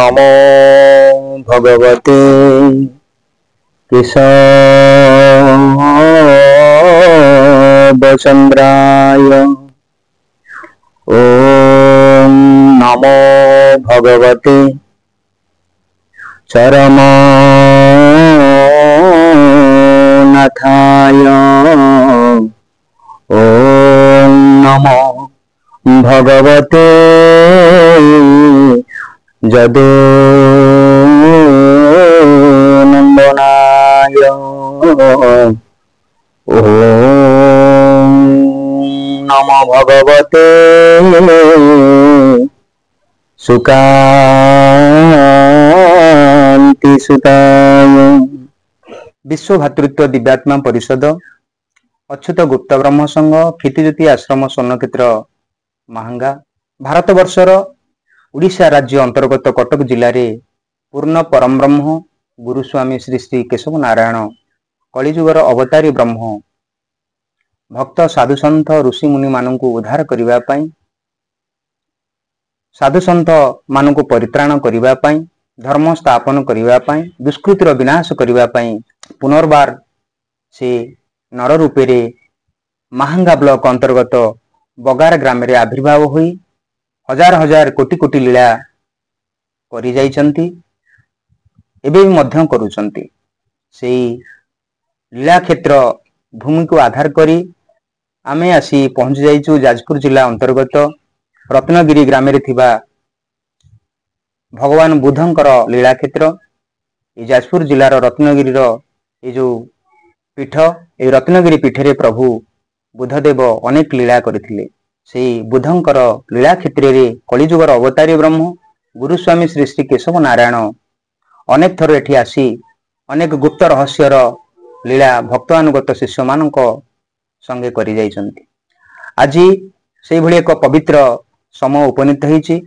नमो भगवते केशवचन्द्राय। ओम नमो भगवते चरमनाथाय। ओम नमो भगवते यदुनन्दनाय। ओम नमो भगवते सुकान्तिसुताय। विश्व भातृत्व दिव्यात्मा परिषद, अच्युत गुप्त ब्रह्म संघ, क्षितिज्योति आश्रम स्वर्णक्षेत्र महांगा, भारत वर्षर ओडिशा राज्य अंतर्गत कटक जिले में पूर्ण परम ब्रह्म गुरुस्वामी श्री श्री केशव नारायण कलिजुगर अवतारी ब्रह्म भक्त साधुसंत ऋषि मुनि मानक उद्धार करने, साधुसंत मानक परित्राण करने, धर्म स्थापन करने, दुष्कृतिर विनाश करने पुनर्बार से नर रूपे महांगा ब्लॉक अंतर्गत बगार ग्राम रे आविर्भाव होई हजार हजार कोटि कोटि लीला करि जाइछन्ति, एबे मध्य करूछन्ति। सेई लीला क्षेत्र भूमि को आधार करी आमे आसी पहुंच जाइछु जाजपुर जिला अंतर्गत रत्नगिरी ग्राम रे थिबा भगवान बुद्धंकर लीला क्षेत्र। ए जाजपुर जिलार रत्नगिरीर ए जो पीठ, ए रत्नगिरी पीठरे प्रभु बुद्धदेव अनेक लीला करथिले। सेई बुद्धंकर लीला क्षेत्र रे कलिजुगर अवतारी ब्रह्म गुरुस्वामी श्री श्री केशव नारायण अनेक थर एठी आसी अनेक गुप्त रहस्यर लीला भक्तानुगत शिष्य मानक संगे करि जाइछन्ति। आज से भली एक पवित्र समय उपनीत होईछि।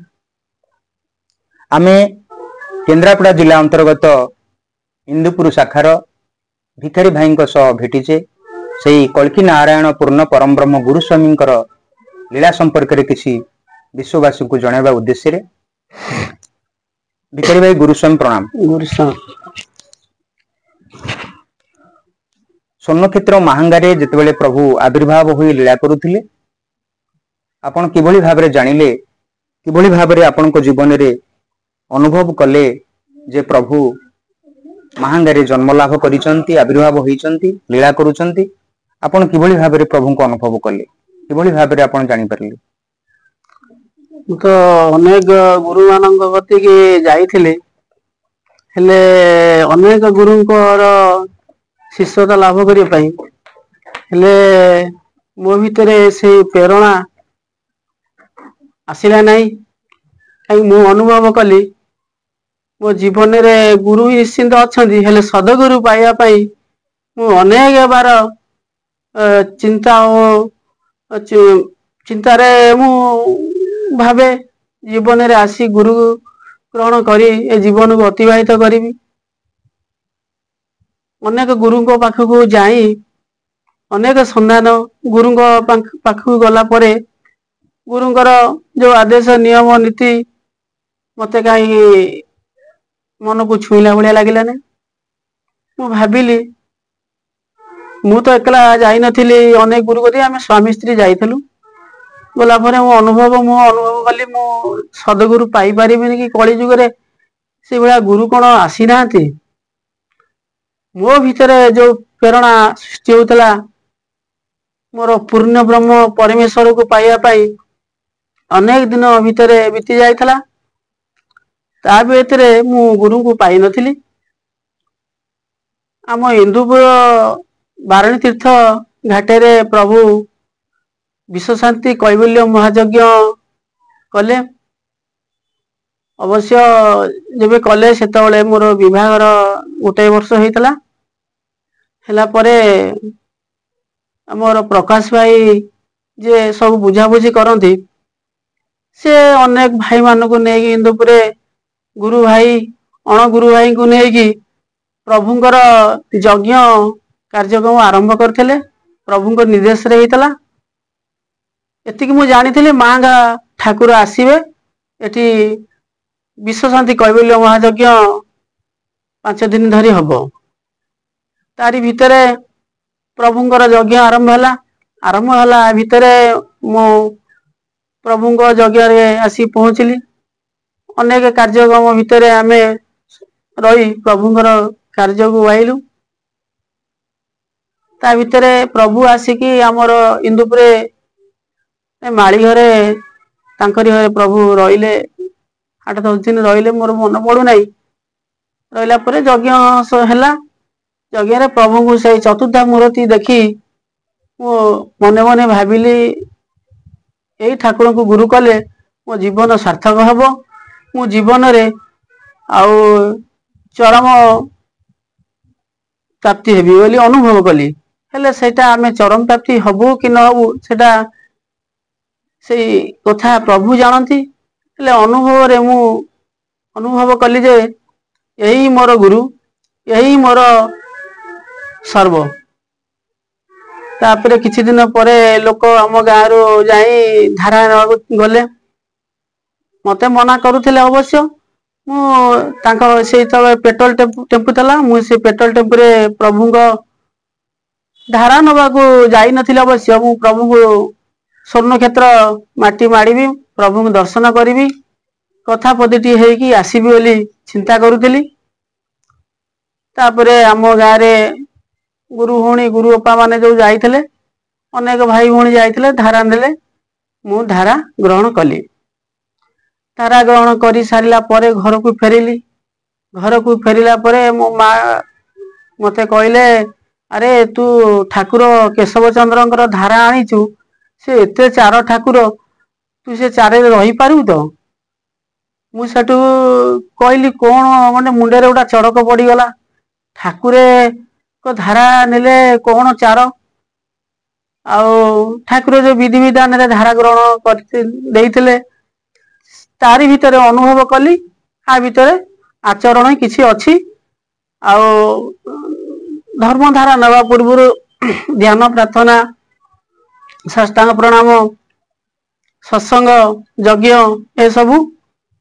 आमे केन्द्रापड़ा जिला अंतर्गत इंदुपुर शाखार भिखारी भाई सह भेटिचे। से कल्की नारायण पूर्ण परम ब्रह्म गुरुस्वामी लीला संपर्क में किसी विश्ववासी को जनवा उद्देश्य रे। भिखारी भाई गुरुस्वामी प्रणाम। गुरुस्वामी स्वर्णक्षेत्र महांगारे जितेबाला प्रभु आविर्भाव हो लीला करुथिले, आपण किभली भाबरे जानिले, किभली भाबरे आपण को जीवन रे अनुभव कले जे प्रभु महांगारे जन्म लाभ करिसंती, आविर्भाव होइसंती, लीला करुसंती, आपण किभली भाबरे प्रभु को अनुभव कले, किभली भाबरे आपण जानि परले? तो अनेक गुरु मानक गति के जाइथिले, हेले अनेक गुरुंकर शिष्यता लाभ करिया पई हेले मो भितरे से प्रेरणा आसिला नाही। कहीं मु अनुभव कली मो जीवन रे गुरु निश्चिंत अछंती, हेले सदगुरु पाइया पई मु अनेक बार चिंतारे मु भावे जीवन रे आसी गुरु ग्रहण करी ए जीवन को अतिबाहित करी। अनेक गुरु को पाखकु जाई अनेक संधान गुरु को पाखकु गला परे गुरुंकर जो आदेश नियम नीति मते कहीं मन को छुईला भाया लगिला ने। मु भाबिली मु तो एकला जाई नथिली, अनेक गुरु गति आमे स्वामी स्त्री जाइथलु। गला परे मो अनुभव कली मु सदगुरु पाई परिबिनी कि कली जुग रे से भला गुरु कोन आसी नांती। मो भितरे जो प्रेरणा सृष्टि होतला मोर पूर्ण ब्रह्म परमेश्वर को पाइया पाई अनेक दिन भितरे बीती जाइथला। ता भितरे मु गुरु को पाई नथिली। आम इंदुपुर बारणी तीर्थ घाटेरे प्रभु विश्व शांति कैवल्य महायज्ञ कले। अवश्य जब कले सेतबेले मोर विवाहर गोटे वर्ष होइतला। हेला परे आमर प्रकाश भाई जे सब बुझाबुझी करती से अनेक भाई मानक नहीं इंदुपुरे गुरु भाई अण गुरु भाई को नहीं प्रभुंकर यज्ञ कार्यक्रम आरंभ करते प्रभुंकर निर्देश रे होइतला। एतिक मु जानी मांगा ठाकुर आसीबे एठी ବିଶ୍ୱଶାନ୍ତି କୈବଲ୍ୟ ମହାଯଜ୍ଞ 5 ଦିନ ଧରି ହବ। ତାରି ଭିତରେ ପ୍ରଭୁଙ୍କର ଯଜ୍ଞ ଆରମ୍ଭ ହେଲା ଭିତରେ ମୁଁ ପ୍ରଭୁଙ୍କ ଯଜ୍ଞରେ ଆସି ପହଞ୍ଚିଲି। ଅନେକ କାର୍ଯ୍ୟକ୍ରମ ଭିତରେ ଆମେ ରହି ପ୍ରଭୁଙ୍କର କାର୍ଯ୍ୟକୁ ବାହିଲୁ। ତା ଭିତରେ ପ୍ରଭୁ ଆସିକି ଆମର ଇନ୍ଦୁପୁରେ ମାଳି ଘରେ ତାଙ୍କରି ଘରେ ପ୍ରଭୁ ରହିଲେ। 8-10 ଦିନ ରହିଲେ, ମୋର ମନେ ପଡୁନାହିଁ। ରହିଲା ପରେ ଯଜ୍ଞ ହେଲା। ଯଜ୍ଞରେ ପ୍ରଭୁଙ୍କୁ ସେଇ ଚତୁର୍ଦ୍ଧା ମୂରତି ଦେଖି ମୁଁ ମନେ ମନେ ଭାବିଲି, ଏଇ ଠାକୁରଙ୍କୁ ଗୁରୁ କଲେ ମୋ ଜୀବନ ସାର୍ଥକ ହବ। ମୁଁ ଜୀବନରେ ଆଉ ଚରମ ପ୍ରାପ୍ତି ହେବି ବୋଲି ଅନୁଭବ କଲି। ହେଲେ ସେଇଟା ଆମେ ଚରମ ପ୍ରାପ୍ତି ହବୁ କି ନ ହବୁ ସେଟା ସେଇ କଥା ପ୍ରଭୁ ଜାଣନ୍ତି। ହେଲେ ଅନୁଭବରେ ମୁଁ ଅନୁଭବ କଲି ଯେ ଏହି ମୋର ଗୁରୁ, ଏହି ମୋର ସର୍ବ। ତାପରେ କିଛି ଦିନ ପରେ ଲୋକ ଆମ ଗାଁରୁ ଯାଇ ଧାରା ନେବାକୁ ଗଲେ। ମତେ ମନା କରୁଥିଲେ ଅବଶ୍ୟ। ମୁଁ ତାଙ୍କ ସେଇତେବେଳେ ପେଟ୍ରୋଲ ଟେମ୍ପୁ ଥିଲା। ମୁଁ ସେ ପେଟ୍ରୋଲ ଟେମ୍ପୁରେ ପ୍ରଭୁଙ୍କ ଧାରା ନବାକୁ ଯାଇନଥିଲି ଅବଶ୍ୟ। ମୁଁ ପ୍ରଭୁଙ୍କୁ ସ୍ୱର୍ଣ୍ଣ କ୍ଷେତ୍ର ମାଟି ମାଡିବି, ପ୍ରଭୁଙ୍କୁ ଦର୍ଶନ କରିବି, କଥା ପଦଟି ହେଇକି ଆସିବି ବୋଲି ଚିନ୍ତା କରୁଥିଲି। ତାପରେ ଆମ ଗାଁରେ ଗୁରୁ ଭଉଣୀ, ଗୁରୁ ଅପା ମାନେ ଯୋଉ ଯାଇଥିଲେ, ଅନେକ ଭାଇ ଭଉଣୀ ଯାଇଥିଲେ, ଧାରା ନେଲେ। ମୁଁ ଧାରା ଗ୍ରହଣ କଲି। ଧାରା ଗ୍ରହଣ କରି ସାରିଲା ପରେ ଘରକୁ ଫେରିଲି। ଘରକୁ ଫେରିଲା ପରେ ମୋ ମା ମତେ କହିଲେ, ଆରେ ତୁ ଠାକୁର କେଶବ ଚନ୍ଦ୍ରଙ୍କର ଧାରା ଆଣିଛୁ, ସେ ଏତେ ଚାର ଠାକୁର, ତୁ ସେ ଚାରରେ ରହିପାରିବୁ ତ? ମୁଁ ସେଠୁ କହିଲି, କଣ ମାନେ ମୁଣ୍ଡରେ ଗୋଟେ ଚଡକ ପଡିଗଲା। ଠାକୁରେ ଧାରା ନେଲେ କଣ ଚାର? ଆଉ ଠାକୁର ଯୋଉ ବିଧି ବିଧାନରେ ଧାରା ଗ୍ରହଣ କରି ଦେଇଥିଲେ, ତାରି ଭିତରେ ଅନୁଭବ କଲି, ଆ ଭିତରେ ଆଚରଣ କିଛି ଅଛି। ଆଉ ଧର୍ମ ଧାରା ନେବା ପୂର୍ବରୁ ଧ୍ୟାନ ପ୍ରାର୍ଥନା, ସାଷ୍ଟାଙ୍ଗ ପ୍ରଣାମ, ସତ୍ସଙ୍ଗ, ଯଜ୍ଞ ଏସବୁ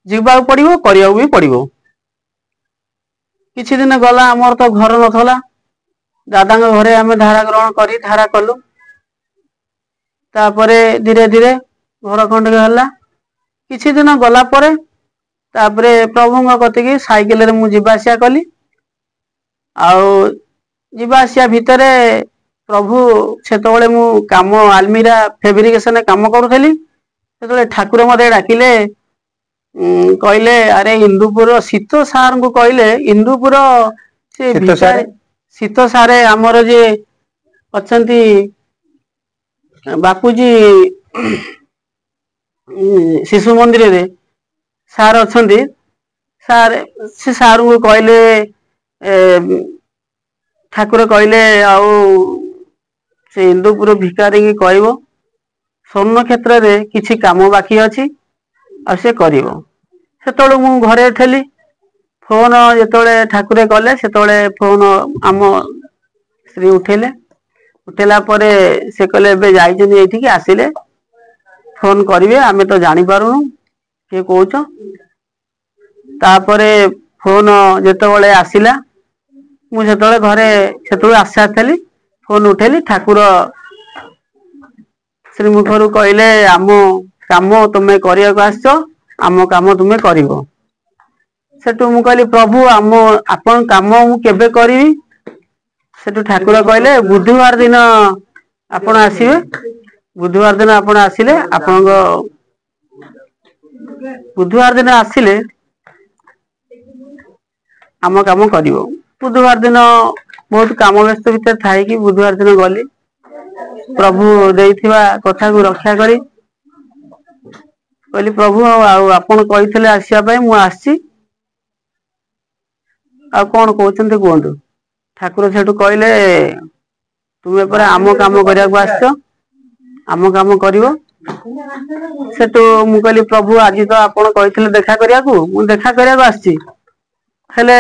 ଯିବାକୁ ପଡିବ, କରିବାକୁ ବି ପଡିବ। କିଛି ଦିନ ଗଲା, ଆମର ତ ଘର ନଥିଲା। ଦାଦାଙ୍କ ଘରେ ଆମେ ଧାରା ଗ୍ରହଣ କରି ଧାରା କଲୁ। ତାପରେ ଧୀରେ ଧୀରେ ଘର ଖଣ୍ଡିକ ହେଲା। କିଛି ଦିନ ଗଲା ପରେ, ତାପରେ ପ୍ରଭୁଙ୍କ କତିକି ସାଇକେଲରେ ମୁଁ ଯିବା ଆସିବା କଲି। ଆଉ ଯିବା ଆସିବା ଭିତରେ ପ୍ରଭୁ, ସେତେବେଳେ ମୁଁ କାମ ଆଲମିରା ଫେବ୍ରିକେସନ କାମ କରୁଥିଲି। ସେତେବେଳେ ଠାକୁର ମତେ ଡାକିଲେ, କହିଲେ, ଆରେ ଇନ୍ଦୁପୁର ଶୀତ ସାର୍ ଙ୍କୁ କହିଲେ, ଇନ୍ଦୁପୁର ସେ ଶୀତ ସାରେ ଭିକାରୀ ଶୀତ ସାରେ ଆମର ଯିଏ ଅଛନ୍ତି, ବାପୁଜୀ ଶିଶୁ ମନ୍ଦିରରେ ସାର୍ ଅଛନ୍ତି। ସାର୍, ସେ ସାର୍ ଙ୍କୁ କହିଲେ, ଠାକୁର କହିଲେ, ଆଉ ସେ ଇନ୍ଦୁପୁର ଭିକାରୀ କି କହିବ, ସ୍ୱର୍ଣ୍ଣ କ୍ଷେତ୍ରରେ କିଛି କାମ ବାକି ଅଛି, ଆଉ ସେ କରିବ। ସେତେବେଳେ ମୁଁ ଘରେ ଥିଲି। ଫୋନ ଯେତେବେଳେ ଠାକୁରେ କଲେ, ସେତେବେଳେ ଫୋନ ଆମ ସ୍ତ୍ରୀ ଉଠେଇଲେ। ଉଠେଇଲା ପରେ ସେ କହିଲେ, ଏବେ ଯାଇଛନ୍ତି ଏଇଠିକି, ଆସିଲେ ଫୋନ କରିବେ, ଆମେ ତ ଜାଣିପାରୁନୁ କିଏ କହୁଛ। ତାପରେ ଫୋନ ଯେତେବେଳେ ଆସିଲା, ମୁଁ ସେତେବେଳେ ଘରେ ସେତେବେଳେ ଆସି ସାରିଥିଲି। ଫୋନ ଉଠେଇଲି, ଠାକୁର ଶ୍ରୀମୁଖରୁ କହିଲେ, ଆମ କାମ ତମେ କରିବାକୁ ଆସିଛ, ଆମ କାମ ତୁମେ କରିବ। ସେଠୁ ମୁଁ କହିଲି, ପ୍ରଭୁ ଆପଣଙ୍କ କାମ ମୁଁ କେବେ କରିବି? ସେଠୁ ଠାକୁର କହିଲେ, ବୁଧବାର ଦିନ ଆପଣ ଆସିବେ। ବୁଧବାର ଦିନ ଆପଣ ଆସିଲେ, ଆପଣଙ୍କ ବୁଧବାର ଦିନ ଆସିଲେ ଆମ କାମ କରିବ। ବୁଧବାର ଦିନ ବହୁତ କାମ ବ୍ୟସ୍ତ ଭିତରେ ଥାଇକି ବୁଧବାର ଦିନ ଗଲି। ପ୍ରଭୁ ଦେଇଥିବା କଥାକୁ ରକ୍ଷା କରି କହିଲି, ପ୍ରଭୁ ଆଉ ଆପଣ କହିଥିଲେ ଆସିବା ପାଇଁ, ମୁଁ ଆସିଛି। ଆଉ କଣ କହୁଛନ୍ତି କୁହନ୍ତୁ? ଠାକୁର ସେଠୁ କହିଲେ, ତୁମେ ପରା ଆମ କାମ କରିବାକୁ ଆସିଛ, ଆମ କାମ କରିବ। ସେଠୁ ମୁଁ କହିଲି, ପ୍ରଭୁ ଆଜି ତ ଆପଣ କହିଥିଲେ ଦେଖା କରିବାକୁ, ମୁଁ ଦେଖା କରିବାକୁ ଆସିଛି। ହେଲେ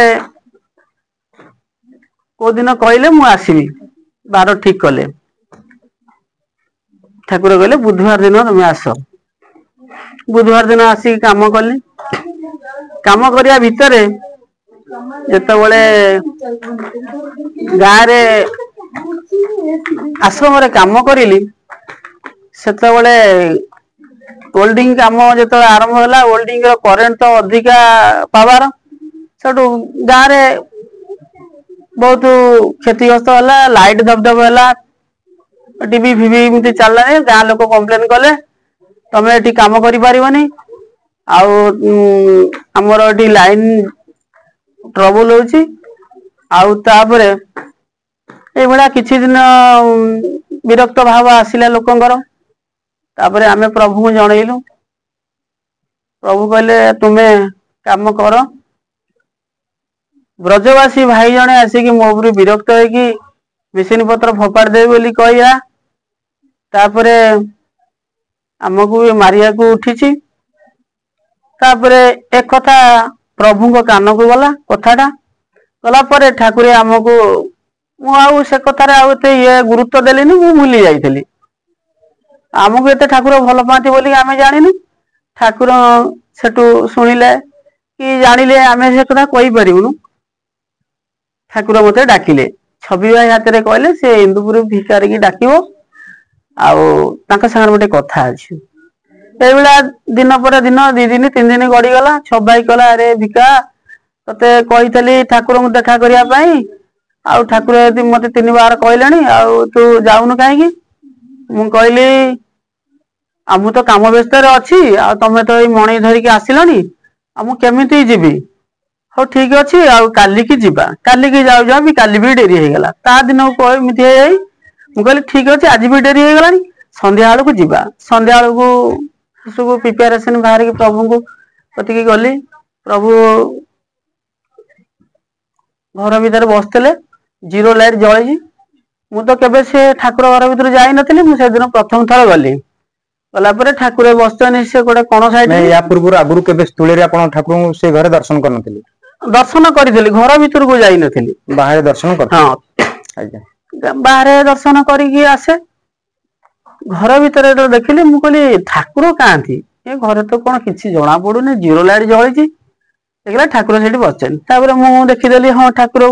କୋଉ ଦିନ କହିଲେ ମୁଁ ଆସିବି, ବାର ଠିକ କଲେ। ଠାକୁର କହିଲେ, ବୁଧବାର ଦିନ ତମେ ଆସ। ବୁଧବାର ଦିନ ଆସିକି କାମ କଲି। କାମ କରିବା ଭିତରେ ଯେତେବେଳେ ଗାଁରେ ଆଶ୍ରମରେ କାମ କରିଲି ସେତେବେଳେ ଓଲ୍ଡିଂ କାମ ଯେତେବେଳେ ଆରମ୍ଭ ହେଲା ଓଲ୍ଡିଂ ର କରେଣ୍ଟ ତ ଅଧିକା ପାୱାର ସେଠୁ ଗାଁରେ ବହୁତ କ୍ଷତିଗ୍ରସ୍ତ ହେଲା ଲାଇଟ ଦବଦବ ହେଲା ଟିଭି ଫିଭି ଏମିତି ଚାଲିଲାନି ଗାଁ ଲୋକ କମ୍ପ୍ଲେନ କଲେ ତମେ ଏଠି କାମ କରିପାରିବନି ଆଉ ଆମର ଏଠି ଲାଇନ ଟ୍ରବୁଲ ହଉଛି ଆଉ ତାପରେ ଏଇଭଳିଆ କିଛି ଦିନ ବିରକ୍ତ ଭାବ ଆସିଲା ଲୋକଙ୍କର ତାପରେ ଆମେ ପ୍ରଭୁଙ୍କୁ ଜଣେଇଲୁ ପ୍ରଭୁ କହିଲେ ତୁମେ କାମ କର ବ୍ରଜବାସୀ ଭାଇ ଜଣେ ଆସିକି ମୋ ଉପରୁ ବିରକ୍ତ ହେଇକି ମେସିନ ପତ୍ର ଫୋପାଡି ଦେବେ ବୋଲି କହିବା ତାପରେ ଆମକୁ ମାରିବାକୁ ଉଠିଛି ତାପରେ ଏକଥା ପ୍ରଭୁଙ୍କ କାନକୁ ଗଲା କଥାଟା ଗଲା ପରେ ଠାକୁରେ ଆମକୁ ମୁଁ ଆଉ ସେ କଥାରେ ଆଉ ଏତେ ଗୁରୁତ୍ୱ ଦେଲିନି ମୁଁ ଭୁଲି ଯାଇଥିଲି ଆମକୁ ଏତେ ଠାକୁର ଭଲ ପାଆନ୍ତି ବୋଲି ଆମେ ଜାଣିନୁ ଠାକୁର ସେଠୁ ଶୁଣିଲେ କି ଜାଣିଲେ ଆମେ ସେ କଥା କହିପାରିବୁନୁ ଠାକୁର ମତେ ଡାକିଲେ ଛବି ଭାଇ ହାତରେ କହିଲେ ସେ ଇନ୍ଦୁପୁର ଭିକାରିକି ଡାକିବ ଆଉ ତାଙ୍କ ସାଙ୍ଗରେ ଗୋଟେ କଥା ଅଛି ଏଇଭଳିଆ ଦିନ ପରେ ଦିନ 2 ଦିନ 3 ଦିନ ଗଡିଗଲା ଛବାଇ କହିଲା ଆରେ ଭିକା ତତେ କହିଥିଲି ଠାକୁରଙ୍କୁ ଦେଖା କରିବା ପାଇଁ ଆଉ ଠାକୁର ଯଦି ମତେ 3 ବାର କହିଲେଣି ଆଉ ତୁ ଯାଉନୁ କାହିଁକି ମୁଁ କହିଲି ଆଉ ମୁଁ ତ କାମ ବ୍ୟସ୍ତରେ ଅଛି ଆଉ ତମେ ତ ଏଇ ମଣି ଧରିକି ଆସିଲଣି ଆଉ ମୁଁ କେମିତି ଯିବି ହଉ ଠିକ ଅଛି ଆଉ କାଲିକି ଯିବା କାଲିକି ଯାଉ ଯାଉ ବି କାଲି ବି ଡେରି ହେଇଗଲା ତା ଦିନକୁ ଏମିତି ହେଇଯାଇ ମୁଁ କହିଲି ଠିକ ଅଛି ଆଜି ବି ଡେରି ହେଇଗଲାଣି ସନ୍ଧ୍ୟା ବେଳକୁ ଯିବା ସନ୍ଧ୍ୟା ବେଳକୁ ସବୁ ପ୍ରିପାରେସନ ବାହାରିକି ପ୍ରଭୁଙ୍କୁ କତିକି ଗଲି ପ୍ରଭୁ ଘର ଭିତରେ ବସିଥିଲେ ଜିରୋ ଲାଇଟ ଜଳିଛି ମୁଁ ତ କେବେ ସେ ଠାକୁର ଘର ଭିତରୁ ଯାଇନଥିଲି ମୁଁ ସେଦିନ ପ୍ରଥମ ଥର ଗଲି ଗଲା ପରେ ଠାକୁର ବସିଛନ୍ତି ସେ ଗୋଟେ କଣ ସାଇଡ ୟା ପୂର୍ବରୁ ଆଗରୁ କେବେ ସ୍ଥୂଳରେ ଆପଣ ଠାକୁରଙ୍କୁ ସେ ଘରେ ଦର୍ଶନ କରିନଥିଲେ ଦର୍ଶନ କରିଥିଲି ଘର ଭିତରକୁ ଯାଇନଥିଲି ବାହାରେ ଦର୍ଶନ କରିଥିଲେ ଆଜ୍ଞା ବାହାରେ ଦର୍ଶନ କରିକି ଆସେ ଘର ଭିତରେ ଯେତେବେଳେ ଦେଖିଲି ମୁଁ କହିଲି ଠାକୁର କାହାନ୍ତି ଏ ଘରେ ତ କଣ କିଛି ଜଣା ପଡୁନି ଜିରୋ ଲାଇଟ ଜଳିଛି ଦେଖିଲା ଠାକୁର ସେଠି ବସିଛନ୍ତି ତାପରେ ମୁଁ ଦେଖିଦେଲି ହଁ ଠାକୁର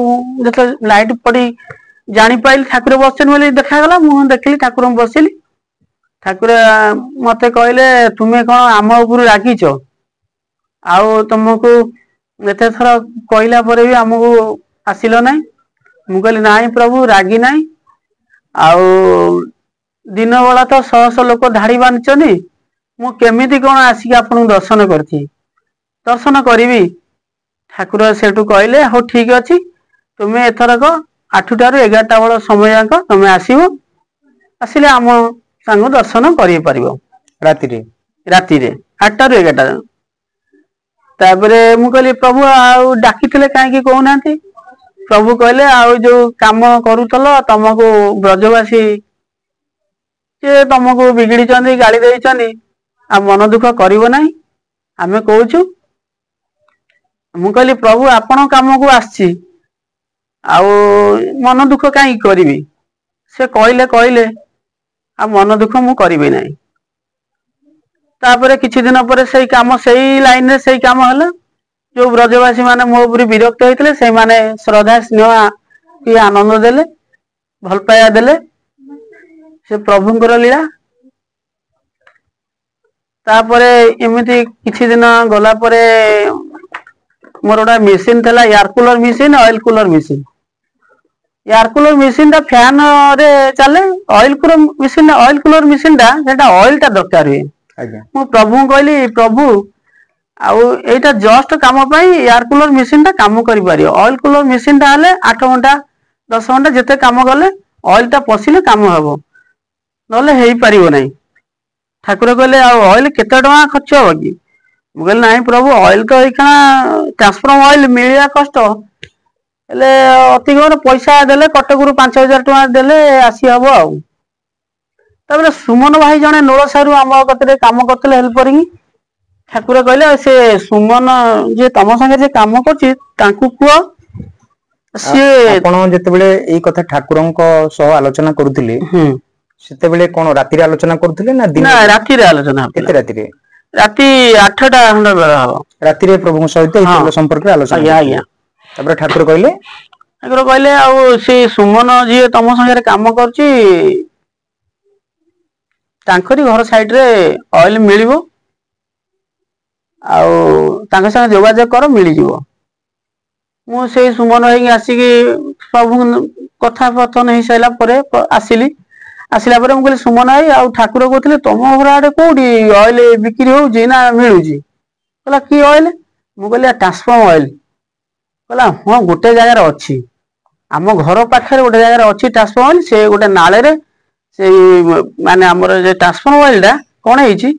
ଯେତେବେଳେ ଲାଇଟ ପଡି ଜାଣିପାରିଲି ଠାକୁର ବସିଛନ୍ତି ବୋଲି ଦେଖାଗଲା ମୁଁ ଦେଖିଲି ଠାକୁରଙ୍କୁ ବସିଲି ଠାକୁର ମତେ କହିଲେ ତୁମେ କଣ ଆମ ଉପରୁ ରାଗିଛ ଆଉ ତମକୁ ଏତେ ଥର କହିଲା ପରେ ବି ଆମକୁ ଆସିଲ ନାହିଁ ମୁଁ କହିଲି ନାଇଁ ପ୍ରଭୁ ରାଗି ନାହିଁ ଆଉ ଦିନ ବେଳା ତ ଶହ ଶହ ଲୋକ ଧାଡି ବାନ୍ଧିଛନ୍ତି ମୁଁ କେମିତି କଣ ଆସିକି ଆପଣଙ୍କୁ ଦର୍ଶନ କରିଛି ଦର୍ଶନ କରିବି ଠାକୁର ସେଠୁ କହିଲେ ହଉ ଠିକ ଅଛି ତୁମେ ଏଥରକ 8ଟାରୁ 11ଟା ବେଳ ସମୟ ଯାକ ତମେ ଆସିବ ଆସିଲେ ଆମ ସାଙ୍ଗ ଦର୍ଶନ କରିପାରିବ ରାତିରେ ରାତିରେ 8ଟାରୁ 11ଟା ତାପରେ ମୁଁ କହିଲି ପ୍ରଭୁ ଆଉ ଡାକିଥିଲେ କାହିଁକି କହୁନାହାନ୍ତି ପ୍ରଭୁ କହିଲେ ଆଉ ଯୋଉ କାମ କରୁଥିଲ ତମକୁ ବ୍ରଜବାସୀ ସିଏ ତମକୁ ବିଗିଡିଛନ୍ତି ଗାଳି ଦେଇଛନ୍ତି ଆଉ ମନ ଦୁଃଖ କରିବ ନାହିଁ ଆମେ କହୁଛୁ ମୁଁ କହିଲି ପ୍ରଭୁ ଆପଣଙ୍କ କାମକୁ ଆସିଛି ଆଉ ମନ ଦୁଃଖ କାହିଁକି କରିବି ସେ କହିଲେ ଆଉ ମନ ଦୁଃଖ ମୁଁ କରିବି ନାହିଁ ତାପରେ କିଛି ଦିନ ପରେ ସେଇ କାମ ସେଇ ଲାଇନରେ ସେଇ କାମ ହେଲା ଯୋଉ ବ୍ରଜବାସୀ ମାନେ ମୋ ଉପରେ ବିରକ୍ତ ହେଇଥିଲେ ସେଇମାନେ ଶ୍ରଦ୍ଧା ସ୍ନେହ କି ଆନନ୍ଦ ଦେଲେ ଭଲ ପାଇବା ଦେଲେ ସେ ପ୍ରଭୁଙ୍କର ଲୀଳା ତାପରେ ଏମିତି କିଛି ଦିନ ଗଲା ପରେ ମୋର ଗୋଟେ ମେସିନ୍ ଥିଲା air cooler machine oil cooler machine air cooler machine ଟା ଫ୍ୟାନ ରେ ଚାଲେ ଅଏଲ କୁଲର ମେସିନ୍ ଟା ସେଟା ଅଏଲ ଟା ଦରକାର ହୁଏ ଆଜ୍ଞା ମୁଁ ପ୍ରଭୁଙ୍କୁ କହିଲି ପ୍ରଭୁ ଆଉ ଏଇଟା ଜଷ୍ଟ କାମ ପାଇଁ ଏୟାର କୁଲର ମେସିନ ଟା କାମ କରିପାରିବ ଅଏଲ କୁଲର ମେସିନ ଟା ହେଲେ 8 ଘଣ୍ଟା 10 ଘଣ୍ଟା ଯେତେ କାମ କଲେ ଅଏଲ ଟା ପଶିଲେ କାମ ହବ ନହେଲେ ହେଇପାରିବ ନାହିଁ ଠାକୁର କହିଲେ ଆଉ ଅଏଲ କେତେ ଟଙ୍କା ଖର୍ଚ୍ଚ ହବ କି ମୁଁ କହିଲି ନାଇଁ ପ୍ରଭୁ ଅଏଲ ତ ଏଇଖା ଟ୍ରାନ୍ସଫର୍ମ ଅଏଲ ମିଳିବା କଷ୍ଟ ହେଲେ ଅତିକରେ ପଇସା ଦେଲେ କଟକରୁ 5,000 ଟଙ୍କା ଦେଲେ ଆସି ହବ ଆଉ ତାପରେ ସୁମନ ଭାଇ ଜଣେ ନୋଳସାରୁ ଆମ କତିରେ କାମ କରୁଥିଲେ ହେଲ୍ପରିଂ ଠାକୁର କହିଲେ ସେ ସୁମନ ଯିଏ ତମ ସାଙ୍ଗରେ ଯିଏ କାମ କରୁଛି ତାଙ୍କୁ କୁହ ସିଏ ଆପଣ ଯେତେବେଳେ ଏଇ କଥା ଠାକୁରଙ୍କ ସହ ଆଲୋଚନା କରୁଥିଲେ ସେତେବେଳେ କଣ ରାତିରେ ଆଲୋଚନା କରୁଥିଲେ ନା ରାତିରେ ଆଲୋଚନା କେତେ ରାତିରେ ରାତି 8ଟା ଖଣ୍ଡେ ବେଳ ହବ। ରାତିରେ ପ୍ରଭୁଙ୍କ ସହିତ ଏଇ ତେଲ ସମ୍ପର୍କରେ ଆଲୋଚନା ଆଜ୍ଞା କରିଥିଲେ। ଆଜ୍ଞା। ତାପରେ ଠାକୁର କହିଲେ ଆଉ ସେ ସୁମନ ଯିଏ ତମ ସାଙ୍ଗରେ କାମ କରୁଛି ତାଙ୍କରି ଘର ସାଇଡରେ ଅଏଲ ମିଳିବ, ଆଉ ତାଙ୍କ ସାଙ୍ଗେ ଯୋଗାଯୋଗ କର ମିଳିଯିବ। ମୁଁ ସେଇ ସୁମନ ହେଇକି ଆସିକି ପ୍ରଭୁ କଥାପତନ ହେଇସାରିଲା ପରେ ଆସିଲି। ଆସିଲା ପରେ ମୁଁ କହିଲି ସୁମନ ଭାଇ ଆଉ ଠାକୁର କହୁଥିଲେ ତମ ଘର ଆଡେ କୋଉଠି ଅଏଲ ବିକ୍ରି ହଉଛି ନା ମିଳୁଛି? କହିଲା କି ଅଏଲ? ମୁଁ କହିଲି ଟ୍ରାନ୍ସଫର୍ମ ଅଏଲ। କହିଲା ହଁ ଗୋଟେ ଜାଗାରେ ଅଛି। ଆମ ଘର ପାଖରେ ଗୋଟେ ଜାଗାରେ ଅଛି ଟ୍ରାନ୍ସଫର୍ମ ଅଏଲ। ସେ ଗୋଟେ ନାଳରେ ସେଇ ମାନେ ଆମର ଟ୍ରାନ୍ସଫର୍ମ ଅଏଲ ଟା କଣ ହେଇଛି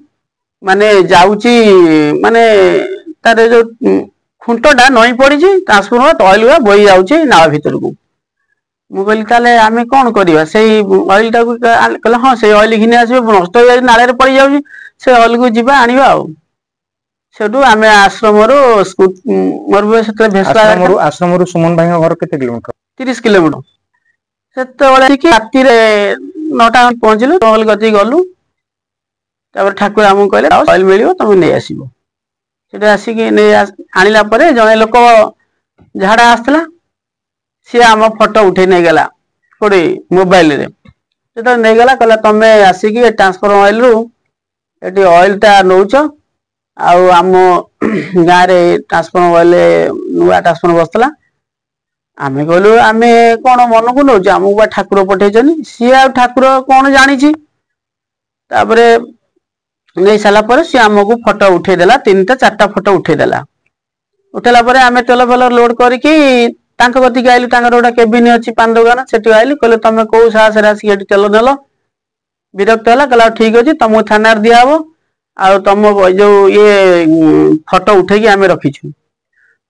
ମାନେ ଯାଉଛି ମାନେ ତାର ଯୋଉ ଖୁଣ୍ଟ ଟା ନଈଁ ପଡିଛି, ଟ୍ରାନ୍ସଫର୍ମର ଅଏଲ ଗୁଡା ବହି ଯାଉଛି ନାଳ ଭିତରକୁ। ମୁଁ କହିଲି ତାହେଲେ ଆମେ କଣ କରିବା? ସେଇ ଅଏଲ ଟାକୁ କହିଲେ ହଁ ସେଇ ଅଏଲ ଘିନି ଆସିବେ, ନଷ୍ଟ ହେଇଯାଉଛି ନାଳରେ ପଡି ଯାଉଛି, ସେ ଅଏଲକୁ ଯିବା ଆଣିବା ଆଉ। ସେଠୁ ଆମେ ଆଶ୍ରମରୁ ମୋର ସେତେବେଳେ ଭେସ୍ଲା ଗାଡିଟା ଆଶ୍ରମରୁ ସୁମନ ଭାଇଙ୍କ ଘର କେତେ କିଲୋମିଟର? 30 କିଲୋମିଟର। ସେତେବେଳେ ରାତିରେ 9ଟା ବେଳେ ପହଞ୍ଚିଲୁ, ଜଙ୍ଗଲ କତିକି ଗଲୁ। ତାପରେ ଠାକୁର ଆମକୁ କହିଲେ ଅଏଲ ମିଳିବ ତମେ ନେଇ ଆସିବ। ସେଟା ଆସିକି ଆଣିଲା ପରେ ଜଣେ ଲୋକ ଝାଡା ଆସିଥିଲା, ସିଏ ଆମ ଫଟୋ ଉଠେଇ ନେଇଗଲା କୋଉଠି ମୋବାଇଲରେ। ଯେତେବେଳେ ନେଇଗଲା କହିଲା ତମେ ଆସିକି ଟ୍ରାନ୍ସଫର୍ମ ଅଏଲରୁ ଏଠି ଅଏଲ ଟା ନଉଛ, ଆଉ ଆମ ଗାଁରେ ଟ୍ରାନ୍ସଫର୍ମ ଅଏଲ ନୂଆ ଟ୍ରାନ୍ସଫର୍ମ ବସିଥିଲା। ଆମେ କହିଲୁ ଆମେ କଣ ମନକୁ ନଉଛୁ, ଆମକୁ ବା ଠାକୁର ପଠେଇଛନ୍ତି। ସିଏ ଆଉ ଠାକୁର କଣ ଜାଣିଛି। ତାପରେ ନେଇ ସାରିଲା ପରେ ସିଏ ଆମକୁ ଫଟୋ ଉଠେଇ ଦେଲା, 3ଟା 4ଟା ଫଟୋ ଉଠେଇ ଦେଲା। ଉଠେଇଲା ପରେ ଆମେ ତେଲ ଫେଲ ଲୋଡ କରିକି ତାଙ୍କ କତିକି ଆଇଲୁ। ତାଙ୍କର ଗୋଟେ କେବିନ ଅଛି ପାନ ଦୋକାନ, ସେଠି ଆଇଲୁ। କହିଲେ ତମେ କୋଉ ସାହସରେ ଆସିକି ଏଠି ତେଲ ନେଲ? ବିରକ୍ତ ହେଲା, କହିଲା ଠିକ ଅଛି ତମକୁ ଥାନାରେ ଦିଆହବ, ଆଉ ତମ ଯୋଉ ଫଟୋ ଉଠେଇକି ଆମେ ରଖିଛୁ।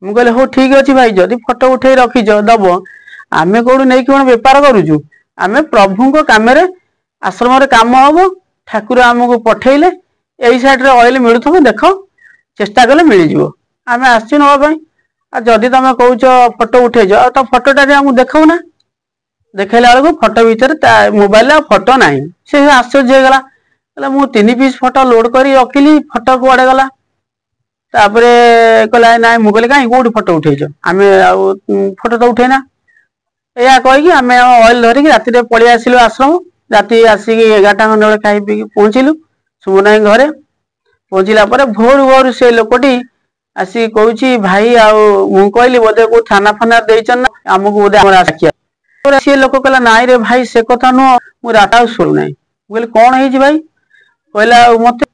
ମୁଁ କହିଲି ହଉ ଠିକ ଅଛି ଭାଇ, ଯଦି ଫଟୋ ଉଠେଇ ରଖିଛ ଦବ, ଆମେ କୋଉଠୁ ନେଇକି କଣ ବେପାର କରୁଛୁ? ଆମେ ପ୍ରଭୁଙ୍କ କାମରେ ଆଶ୍ରମରେ କାମ ହବ, ଠାକୁର ଆମକୁ ପଠେଇଲେ ଏଇ ସାଇଡରେ ଅଏଲ ମିଳୁଥିବ ଦେଖ, ଚେଷ୍ଟା କଲେ ମିଳିଯିବ। ଆମେ ଆସିଛୁ ନବା ପାଇଁ। ଆଉ ଯଦି ତମେ କହୁଛ ଫଟୋ ଉଠେଇଛ, ଆଉ ତ ଫଟୋଟା ଆମକୁ ଦେଖଉନା। ଦେଖେଇଲା ବେଳକୁ ଫଟୋ ଭିତରେ ତା ମୋବାଇଲରେ ଆଉ ଫଟୋ ନାହିଁ। ସେ ଆଶ୍ଚର୍ଯ୍ୟ ହେଇଗଲା, କହିଲା ମୁଁ 3 ପିସ୍ ଫଟୋ ଲୋଡ କରି ରଖିଲି, ଫଟୋ କୁଆଡେ ଗଲା? ତାପରେ କହିଲା ନାଇଁ, ମୁଁ କହିଲି କାଇଁ କୋଉଠି ଫଟୋ ଉଠେଇଛ? ଆମେ ଆଉ ଫଟୋ ତ ଉଠେଇନା। ଏଇଆ କହିକି ଆମେ ଅଏଲ ଧରିକି ରାତିରେ ପଳେଇ ଆସିଲୁ ଆଶ୍ରମ। ରାତି ଆସିକି 11ଟା ଖଣ୍ଡେ ବେଳେ ଖାଇ ପିଇକି ପହଞ୍ଚିଲୁ ସୁମନ ଭାଇଙ୍କ ଘରେ। ପହଞ୍ଚିଲା ପରେ ଭୋରୁ ଭୋରୁ ସେ ଲୋକଟି ଆସିକି କହୁଛି ଭାଇ ଆଉ ମୁଁ କହିଲି ବୋଧେ କୋଉ ଥାନା ଫାନା ଦେଇଛ ନା ଆମକୁ ବୋଧେ ସିଏ ଲୋକ କହିଲା ନାଇଁ ରେ ଭାଇ ସେ କଥା ନୁହଁ, ମୁଁ ରାତି ଆଉ ଶୋଉନାହିଁ। ମୁଁ କହିଲି କଣ ହେଇଛି ଭାଇ? କହିଲା ଆଉ ମତେ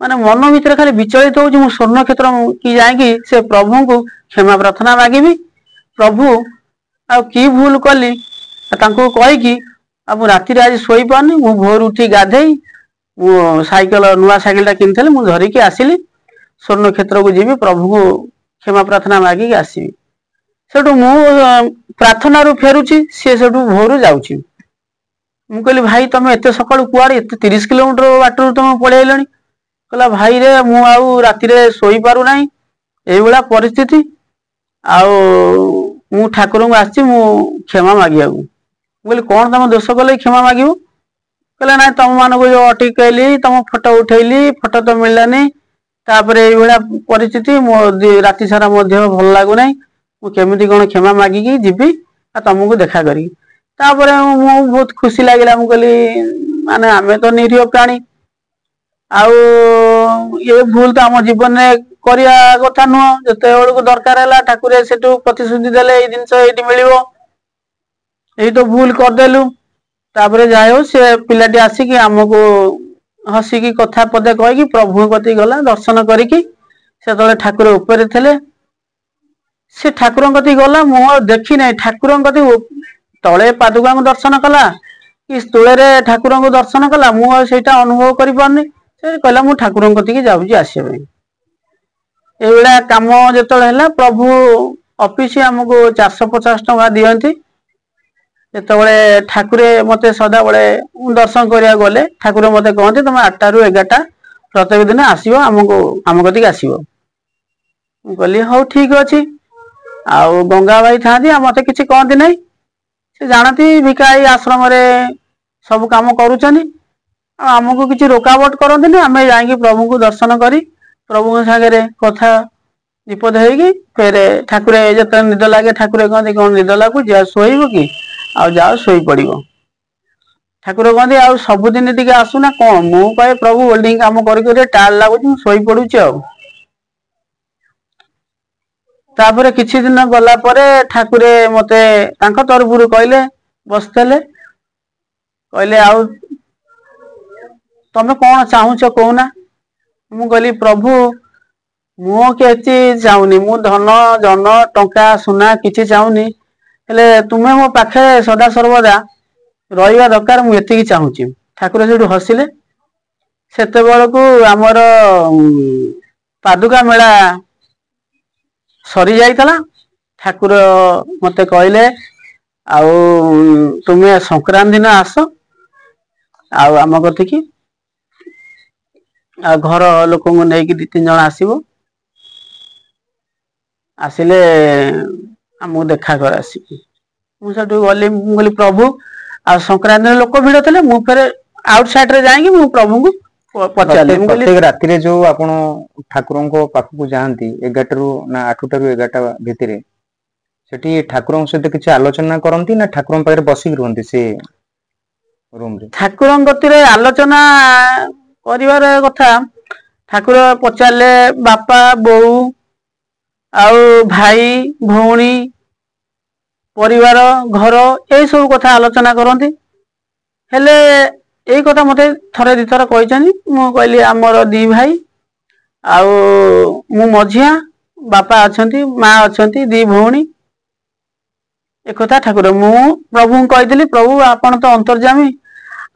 ମାନେ ମନ ଭିତରେ ଖାଲି ବିଚଳିତ ହଉଛି, ମୁଁ ସ୍ୱର୍ଣ୍ଣ କ୍ଷେତ୍ର କି ଯାଇକି ସେ ପ୍ରଭୁଙ୍କୁ କ୍ଷମା ପ୍ରାର୍ଥନା ମାଗିବି। ପ୍ରଭୁ ଆଉ କି ଭୁଲ କଲି ତାଙ୍କୁ କହିକି ଆଉ ମୁଁ ରାତିରେ ଆଜି ଶୋଇପାରୁନି। ମୁଁ ଭୋରୁ ଉଠି ଗାଧେଇ ମୁଁ ନୂଆ ସାଇକେଲ ଟା କିଣିଥିଲି, ମୁଁ ଧରିକି ଆସିଲି। ସ୍ୱର୍ଣ୍ଣ କ୍ଷେତ୍ରକୁ ଯିବି, ପ୍ରଭୁଙ୍କୁ କ୍ଷମା ପ୍ରାର୍ଥନା ମାଗିକି ଆସିବି। ସେଠୁ ମୁଁ ପ୍ରାର୍ଥନାରୁ ଫେରୁଛି, ସିଏ ସେଠୁ ଭୋରୁ ଯାଉଛି। ମୁଁ କହିଲି ଭାଇ ତମେ ଏତେ ସକାଳୁ କୁଆଡେ, ଏତେ 30 କିଲୋମିଟର ବାଟରୁ ତମେ ପଳେଇ ଆଇଲଣି? କହିଲା ଭାଇରେ ମୁଁ ଆଉ ରାତିରେ ଶୋଇପାରୁନାହିଁ, ଏଇଭଳିଆ ପରିସ୍ଥିତି। ଆଉ ମୁଁ ଠାକୁରଙ୍କୁ ଆସିଛି ମୁଁ କ୍ଷମା ମାଗିବାକୁ। ମୁଁ କହିଲି କଣ ତମେ ଦୋଷ କଲ କ୍ଷମା ମାଗିବ? କହିଲା ନାଇଁ ତମ ମାନଙ୍କୁ ଯୋଉ ଅଟକେଇଲି, ତମ ଫଟୋ ଉଠେଇଲି, ଫଟୋ ତ ମିଳିଲାନି। ତାପରେ ଏଇଭଳିଆ ପରିସ୍ଥିତି, ମୋ ରାତି ସାରା ମୋ ଦେହ ଭଲ ଲାଗୁନାହିଁ। ମୁଁ କେମିତି କଣ କ୍ଷମା ମାଗିକି ଯିବି ଆଉ ତମକୁ ଦେଖା କରିବି। ତାପରେ ମୁଁ ବହୁତ ଖୁସି ଲାଗିଲା, ମୁଁ କହିଲି ମାନେ ଆମେ ତ ନିରୀହ ପ୍ରାଣୀ। ଆଉ ଏ ଭୁଲ ତ ଆମ ଜୀବନରେ କରିବା କଥା ନୁହଁ। ଯେତେବେଳକୁ ଦରକାର ହେଲା ଠାକୁର ସେଠୁ ପ୍ରତିଶ୍ରୁତି ଦେଲେ ଏଇ ଜିନିଷ ଏଇଠି ମିଳିବ। ଏଇ ତ ଭୁଲ କରିଦେଲୁ। ତାପରେ ଯାଇ ହଉ ସେ ପିଲାଟି ଆସିକି ଆମକୁ ହସିକି କଥା ପଦେ କହିକି ପ୍ରଭୁଙ୍କ କତିକି ଗଲା ଦର୍ଶନ କରିକି। ସେତେବେଳେ ଠାକୁର ଉପରେ ଥିଲେ। ସେ ଠାକୁରଙ୍କ କତିକି ଗଲା, ମୁଁ ଆଉ ଦେଖି ନାହିଁ ଠାକୁରଙ୍କ କତିକି ତଳେ ପାଦୁକାଙ୍କୁ ଦର୍ଶନ କଲା କି ସ୍ଥୂଳରେ ଠାକୁରଙ୍କୁ ଦର୍ଶନ କଲା, ମୁଁ ଆଉ ସେଇଟା ଅନୁଭବ କରିପାରୁନି। ସେ କହିଲା ମୁଁ ଠାକୁରଙ୍କ କତିକି ଯାଉଛି ଆସିବା ପାଇଁ। ଏଇଭଳିଆ କାମ ଯେତେବେଳେ ହେଲା, ପ୍ରଭୁ ଅଫିସ ଆମକୁ 450 ଟଙ୍କା ଦିଅନ୍ତି। ଯେତେବେଳେ ଠାକୁରେ ମତେ ସଦାବେଳେ ଦର୍ଶନ କରିବାକୁ ଗଲେ, ଠାକୁର ମତେ କହନ୍ତି ତମେ 8ଟାରୁ 11ଟା ପ୍ରତ୍ୟେକ ଦିନ ଆସିବ, ଆମ କତିକି ଆସିବ। ମୁଁ କହିଲି ହଉ ଠିକ ଅଛି। ଆଉ ଗଙ୍ଗା ଭାଇ ଥାଆନ୍ତି ଆଉ ମତେ କିଛି କହନ୍ତି ନାହିଁ। ସେ ଜାଣନ୍ତି ଭିକା ଏଇ ଆଶ୍ରମରେ ସବୁ କାମ କରୁଛନ୍ତି। आमको किसी रोकावट करते आम जा प्रभु को दर्शन करी प्रभु सागरे कथा विपद हो फिर ठाकुर जो निद लगे ठाकुर कहते कौन निद लगुच शोब कि आ जाओ शोई पड़ ठाकुर कहते आ सबुदिन टे आसुना कौन मु कहे प्रभु होल्डिंग काम कर टाल लगुच शोई पड़ुची तापर किछि दिन गला परे ठाकुरे मते तांको तरफुरु कहले बसतले कहले आउ तमे कौन चाहूच कहना मु कहली प्रभु मु के चाहूनी मु धन जन टंका सुना किछि चाहूनी हेले तुमे मो पाखे सदा सर्वदा रहिबा दरकार मु एतिकी चाहूची ठाकुर सेठु हसिले सेते बेलकू हमर पादुका मेला सरी जाइतला ठाकुर मते कहले आउ तुमे संक्रांति दिन आस आउ आम कथिकी आ घर लोक नहीं दी तीन जन आसो आसिले आमको देखा कर आसिकी मुझे गली कहली प्रभु आ संक्रांति लोक भिड़ थे मु फिर आउट साइड रे जाएंगे मु प्रभु को पचारे प्रत्येक राति जो आपण ठाकुर पाखक जाती 11 रु ना 8 रु 11 भितर सेठी ठाकुर सहित किसी आलोचना करती ना ठाकुर पाखे बसिक रुहती से रूम रे ठाकुर गति आलोचना करिवार कथा ठाकुर पचारे बापा बोऊ आउ भाई भौणी परिवार घर यही सब कथा आलोचना करती हेले यही कथा मते थरे दी थर कहछनी मु कहली हमर दी भाई आउ मु मझिया बापा अछंती माँ अछंती दी भौणी एक कथा ठाकुर मु प्रभु कही प्रभु आपण तो अंतर्जामी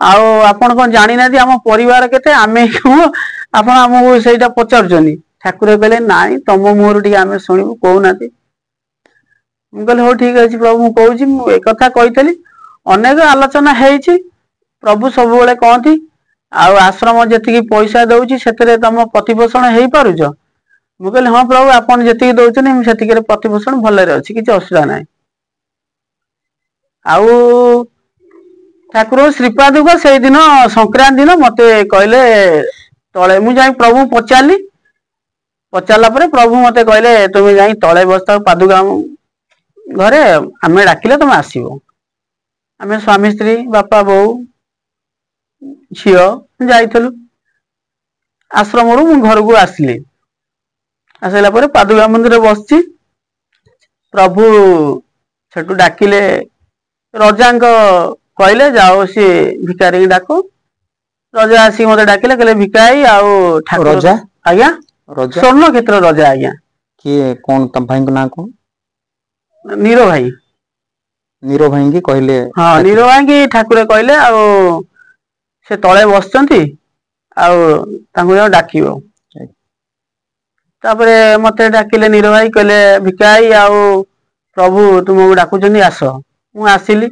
आउ आपण कौन जानी ना आम परिवार केते आमे आपण आमको सेटा पचारुचनी ठाकुर कहले नाई तम मुहर टी आमे शुणु कहूना मु कहली हो ठीक अच्छे प्रभु कहूँ एक कथा कही अनेक आलोचना है प्रभु सब बेले कहती आउ आश्रम जी पैसा दौची से तुम प्रतिपोषण हो पारुच मु कहली हाँ प्रभु आपन जी दौरान से प्रतिपोषण भलरे अच्छी किसी असुविधा ना आउ ठाकुर श्रीपाद को से दिन संक्रांति दिन मते कहले तले मु जाई प्रभु पचारि पचारा पर प्रभु मते कहले तुम जाई तले बसता पादुका घरे आमे डाकिले तुम आसो आमे स्वामी स्त्री बापा बोऊ झील जाइलु आश्रम रु मु घर को आसली आसला पर पादुका मंदिर बसची प्रभु सेठु डाकिले रजा कहले जाओ सी भिकारी डाक रजा आसिक मत डाकिले कहले भिकाई आउ ठाकुर रजा आज्ञा रजा स्वर्ण क्षेत्र रजा आज्ञा किए कौन तम भाई ना कौन नीरो भाई की कहले हाँ नीरो भाई की ठाकुर कहले आउ से तले बसचंती आउ डाकिबो तापरे मते डाकिले नीरो भाई कहले भिकाई आउ प्रभु तुमको डाकुचंदी आस मु आसिली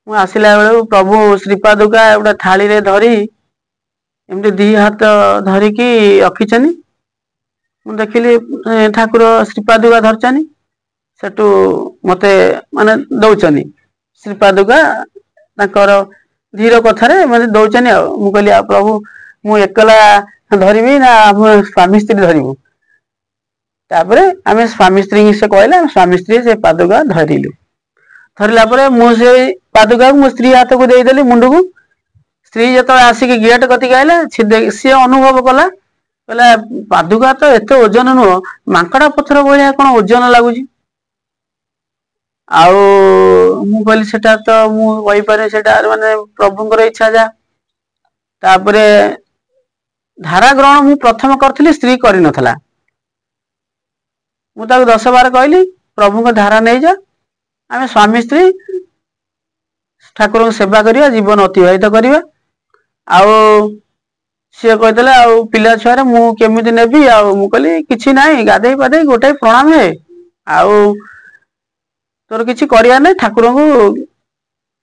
मु आसिला बेलू प्रभु श्रीपादुका गोटे थाली रे धरी एमती दी हाथ धरिकी रखिचनी मु देखिली ठाकुर श्रीपादुका धरचनी सेटू मते माने दौचनी श्रीपादुका ताकर धीर कथारे मते दौचनी आ मु कहली आ प्रभु मु एकला धरिबी ना स्वामी स्त्री धरिबू तापरे आमे स्वामी स्त्री से कहले स्वामी स्त्री से पादुका धरिलु धरला परे मु से पादुका मो स्त्री हाथ को देदेली मुंड को स्त्री जो आसिक गेट कति आइले सी अनुभव कला कहला पादुका तो एत ओजन नुह मांकड़ा पथर भाया कौन ओजन लगुच आउ मु कहली सेटा तो मु कहि पारे सेटा माने प्रभुंकर इच्छा जा तापरे धारा ग्रहण मु प्रथम करथिली स्त्री करि नथला मु ताको 10 बार कहली प्रभु को धारा नहीं जा आमे स्वामी स्त्री ठाकुर को सेवा करिया जीवन अतिबाहित करिया आउ सी कहते आउ पिला छुआ मु केमिति नेबी आउ मु कहली किछि नाही गाधे पाधे गोटे प्रणाम है आउ तोर किछि करिया नै ठाकुर को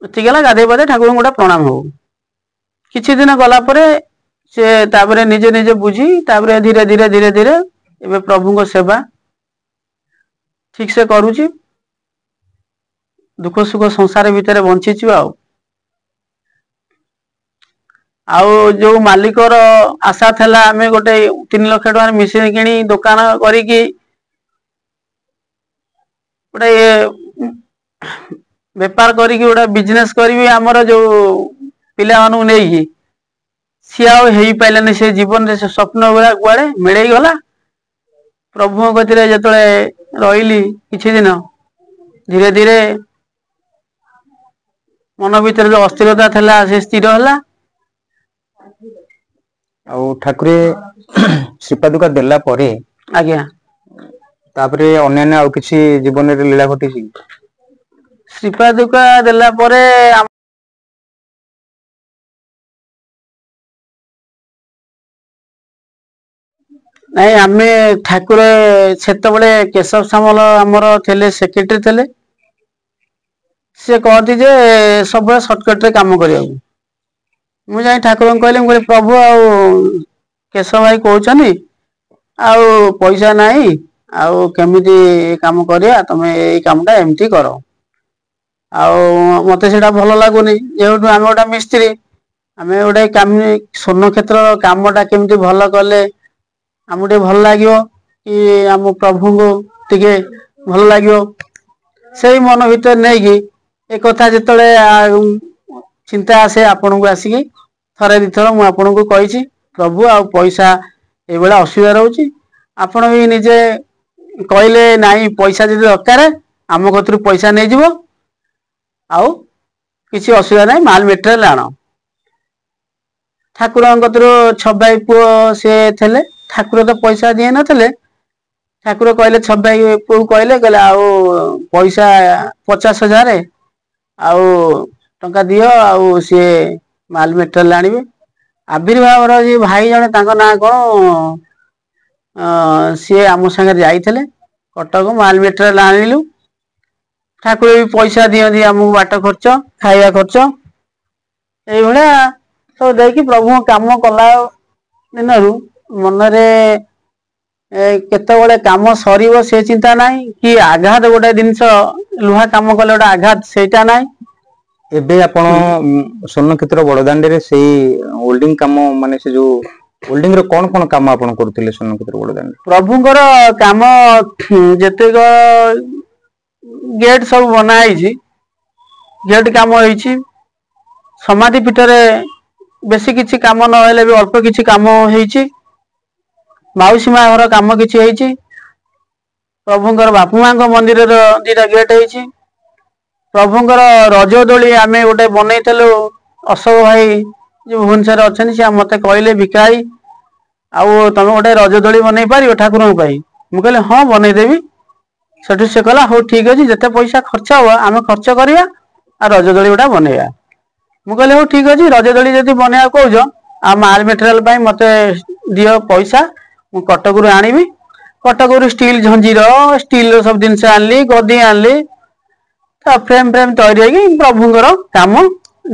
एतिगला गाधे पाधे ठाकुर गोटे प्रणाम हो किछि दिन गला परे से तापरे निजे निजे बुझी तापरे धीरे धीरे धीरे धीरे एबे प्रभु को सेवा ठीक से करूची दुख सुख संसार भितर बंची आउ ଆଉ ଯୋଉ ମାଲିକର ଆଶା ଥିଲା ଆମେ ଗୋଟେ 3 ଲକ୍ଷ ଟଙ୍କାର ମେସିନ୍ କିଣି ଦୋକାନ କରିକି ଗୋଟେ ବେପାର କରିକି ଗୋଟେ ବିଜନେସ କରିବି ଆମର ଯୋଉ ପିଲାମାନଙ୍କୁ ନେଇକି, ସିଏ ଆଉ ହେଇପାରିଲାନି। ସେ ଜୀବନରେ ସେ ସ୍ୱପ୍ନ ଗୁଡା କୁଆଡେ ମିଳେଇ ଗଲା। ପ୍ରଭୁଙ୍କ କତିରେ ଯେତେବେଳେ ରହିଲି କିଛି ଦିନ, ଧୀରେ ଧୀରେ ମନ ଭିତରେ ଯୋଉ ଅସ୍ଥିରତା ଥିଲା ସେ ସ୍ଥିର ହେଲା। ଆଉ ଠାକୁରେ ଶ୍ରୀପାଦୁକା ଦେଲା ପରେ ଆଜ୍ଞା ତାପରେ ଅନ୍ୟାନ୍ୟ ଆଉ କିଛି ଜୀବନରେ ଲୀଳା ଘଟିଛି? ଶ୍ରୀପାଦୁକା ଦେଲା ପରେ ନାଇଁ ଆମେ ଠାକୁର ସେତେବେଳେ କେଶବ ସାମଲ ଆମର ଥିଲେ ସେକ୍ରେଟାରୀ ଥିଲେ। ସେ କହନ୍ତି ଯେ ସବୁବେଳେ ସର୍ଟକଟ ରେ କାମ କରିବାକୁ। ମୁଁ ଯାଇ ଠାକୁରଙ୍କୁ କହିଲି, ମୁଁ କହିଲି ପ୍ରଭୁ ଆଉ କେଶବ ଭାଇ କହୁଛନ୍ତି ଆଉ ପଇସା ନାହିଁ, ଆଉ କେମିତି କାମ କରିବା, ତମେ ଏଇ କାମ ଟା ଏମିତି କର। ଆଉ ମତେ ସେଇଟା ଭଲ ଲାଗୁନି, ଯେହେତୁ ଆମେ ଗୋଟେ ମିସ୍ତ୍ରୀ। ଆମେ ଗୋଟେ ସ୍ୱର୍ଣ୍ଣ କ୍ଷେତ୍ର କାମ ଟା କେମିତି ଭଲ କଲେ ଆମକୁ ଟିକେ ଭଲ ଲାଗିବ, କି ଆମ ପ୍ରଭୁଙ୍କୁ ଟିକେ ଭଲ ଲାଗିବ। ସେଇ ମନ ଭିତରେ ନେଇକି ଏକଥା ଯେତେବେଳେ ଚିନ୍ତା ଆସେ, ଆପଣଙ୍କୁ ଆସିକି ଥରେ ଦିଥର ମୁଁ ଆପଣଙ୍କୁ କହିଛି, ପ୍ରଭୁ ଆଉ ପଇସା ଏଇଭଳିଆ ଅସୁବିଧା ରହୁଛି। ଆପଣ ବି ନିଜେ କହିଲେ ନାଇଁ ପଇସା ଯଦି ଦରକାର ଆମ କତିରୁ ପଇସା ନେଇଯିବ, ଆଉ କିଛି ଅସୁବିଧା ନାହିଁ, ମାଲ ମେଟେରିଆଲ ଆଣ। ଠାକୁରଙ୍କ କତିରୁ ଛବାଇ ପୁଅ ସିଏ ଥିଲେ, ଠାକୁର ତ ପଇସା ଦିଏ ନଥିଲେ। ଠାକୁର କହିଲେ ଛବାଇ ପୁଅକୁ କହିଲେ ଆଉ ପଇସା 50,000 ଆଉ ଟଙ୍କା ଦିଅ, ଆଉ ସିଏ ମାଲ ମେଟେରିଆଲ ଆଣିବେ। ଆବିର୍ଭାବର ଯିଏ ଭାଇ ଜଣେ, ତାଙ୍କ ନାଁ କଣ ସିଏ ଆମ ସାଙ୍ଗରେ ଯାଇଥିଲେ କଟକ, ମାଲ ମେଟେରିଆଲ ଆଣିଲୁ। ଠାକୁର ବି ପଇସା ଦିଅନ୍ତି ଆମକୁ, ବାଟ ଖର୍ଚ୍ଚ, ଖାଇବା ଖର୍ଚ୍ଚ। ଏଇଭଳିଆ ସବୁ ଦେଇକି ପ୍ରଭୁଙ୍କ କାମ କଲା ଦିନରୁ ମନରେ କେତେବେଳେ କାମ ସରିବ ସେ ଚିନ୍ତା ନାହିଁ, କି ଆଘାତ ଗୋଟେ ଜିନିଷ ଲୁହା କାମ କଲେ ଗୋଟେ ଆଘାତ, ସେଇଟା ନାହିଁ। ଏବେ ଆପଣ ସ୍ୱର୍ଣ୍ଣକ୍ଷେତ୍ର ବଡଦାଣ୍ଡରେ ସେଇ ଓଲ୍ଡିଂ କାମ, ମାନେ ସେ ଯୋଉ ଓଲ୍ଡିଂ ର କଣ କଣ କାମ ଆପଣ କରୁଥିଲେ ସ୍ୱର୍ଣ୍ଣକ୍ଷେତ୍ର ବଡଦାଣ୍ଡରେ? ପ୍ରଭୁଙ୍କର କାମ ଯେତେକ ଗେଟ୍ ସବୁ ବନା ହେଇଛି, ଗେଟ୍ କାମ ହେଇଛି। ସମାଧି ପୀଠରେ ବେଶୀ କିଛି କାମ ନହେଲେ ବି ଅଳ୍ପ କିଛି କାମ ହେଇଛି। ମାଉସୀ ମା ଘର କାମ କିଛି ହେଇଛି। ପ୍ରଭୁଙ୍କର ବାପୁ ମାଙ୍କ ମନ୍ଦିରର 2ଟା ଗେଟ୍ ହେଇଛି। ପ୍ରଭୁଙ୍କର ରଜ ଦୋଳି ଆମେ ଗୋଟେ ବନେଇଥିଲୁ, ଅଶୋକ ଭାଇ ଯୋଉ ଭୁବନେଶ୍ୱରରେ ଅଛନ୍ତି, ସେ ମତେ କହିଲେ ବିକା ଭାଇ ଆଉ ତମେ ଗୋଟେ ରଜ ଦୋଳି ବନେଇ ପାରିବ ଠାକୁରଙ୍କ ପାଇଁ? ମୁଁ କହିଲି ହଁ ବନେଇଦେବି। ସେଠୁ ସେ କହିଲା ହଉ ଠିକ ଅଛି, ଯେତେ ପଇସା ଖର୍ଚ୍ଚ ହବ ଆମେ ଖର୍ଚ୍ଚ କରିବା, ଆଉ ରଜ ଦୋଳି ଗୁଟା ବନେଇବା। ମୁଁ କହିଲି ହଉ ଠିକ ଅଛି, ରଜ ଦୋଳି ଯଦି ବନେଇବାକୁ କହୁଛ, ଆଉ ମାଲ ମେଟେରିଆଲ ପାଇଁ ମତେ ଦିଅ ପଇସା, ମୁଁ କଟକରୁ ଆଣିବି। କଟକରୁ ଷ୍ଟିଲ ଝଞ୍ଜିର, ଷ୍ଟିଲ ର ସବୁ ଜିନିଷ ଆଣିଲି, ଗଦି ଆଣିଲି। ତା ଫ୍ରେମ ତିଆରି ହେଇକି ପ୍ରଭୁଙ୍କର କାମ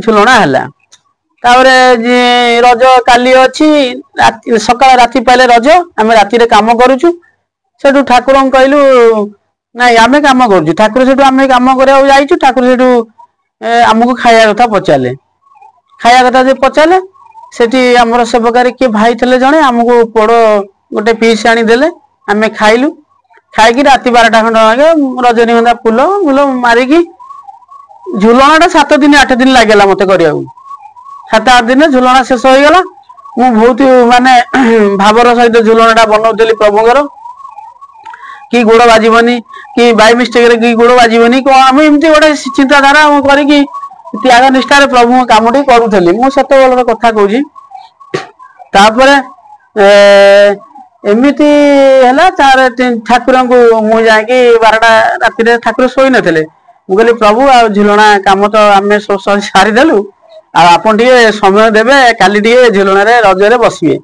ଝୁଲଣା ହେଲା। ତାପରେ ରଜ କାଲି ଅଛି, ସକାଳ ରାତି ପାଇଲେ ରଜ, ଆମେ ରାତିରେ କାମ କରୁଛୁ। ସେଠୁ ଠାକୁରଙ୍କୁ କହିଲୁ ନାଇଁ ଆମେ କାମ କରୁଛୁ, ଠାକୁର ସେଠୁ ଆମେ କାମ କରିବାକୁ ଯାଇଛୁ, ଠାକୁର ସେଠୁ ଆମକୁ ଖାଇବା କଥା ପଚାରିଲେ। ଖାଇବା କଥା ଯଦି ପଚାରିଲେ, ସେଠି ଆମର ସେବକାରୀ କିଏ ଭାଇ ଥିଲେ ଜଣେ, ଆମକୁ ପୋଡ ଗୋଟେ ପିସ୍ ଆଣିଦେଲେ, ଆମେ ଖାଇଲୁ। ଖାଇକି ରାତି 12ଟା ଖଣ୍ଡେ ରଜନୀଗନ୍ଧା ଫୁଲ ମାରିକି, ଝୁଲଣ ଟା 7 ଦିନ 8 ଦିନ ଲାଗିଲା ମତେ କରିବାକୁ। 7-8 ଦିନରେ ଝୁଲଣା ଶେଷ ହେଇଗଲା। ମୁଁ ବହୁତ ମାନେ ଭାବର ସହିତ ଝୁଲଣ ଟା ବନଉଥିଲି ପ୍ରଭୁଙ୍କର। କି ଗୋଡ ବାଜିବନି, କି ବାଇ ମିଷ୍ଟେକ ରେ କି ଗୋଡ ବାଜିବନି, କଣ ଆମେ ଏମିତି ଗୋଟେ ଚିନ୍ତାଧାରା ମୁଁ କରିକି ତ୍ୟାଗ ନିଷ୍ଠାରେ ପ୍ରଭୁଙ୍କ କାମଟି କରୁଥିଲି। ମୁଁ ସେତେବେଳର କଥା କହୁଛି। ତାପରେ ଏମିତି ହେଲା, ଠାକୁରଙ୍କୁ ମୁଁ ଯାଇକି 12ଟା ରାତିରେ ଠାକୁର ଶୋଇ ନଥିଲେ। ମୁଁ କହିଲି ପ୍ରଭୁ ଆଉ ଝୁଲଣା କାମ ତ ଆମେ ସାରିଦେଲୁ, ଆଉ ଆପଣ ଟିକେ ସମୟ ଦେବେ, କାଲି ଟିକେ ଝୁଲଣାରେ ରଜରେ ବସିବେ।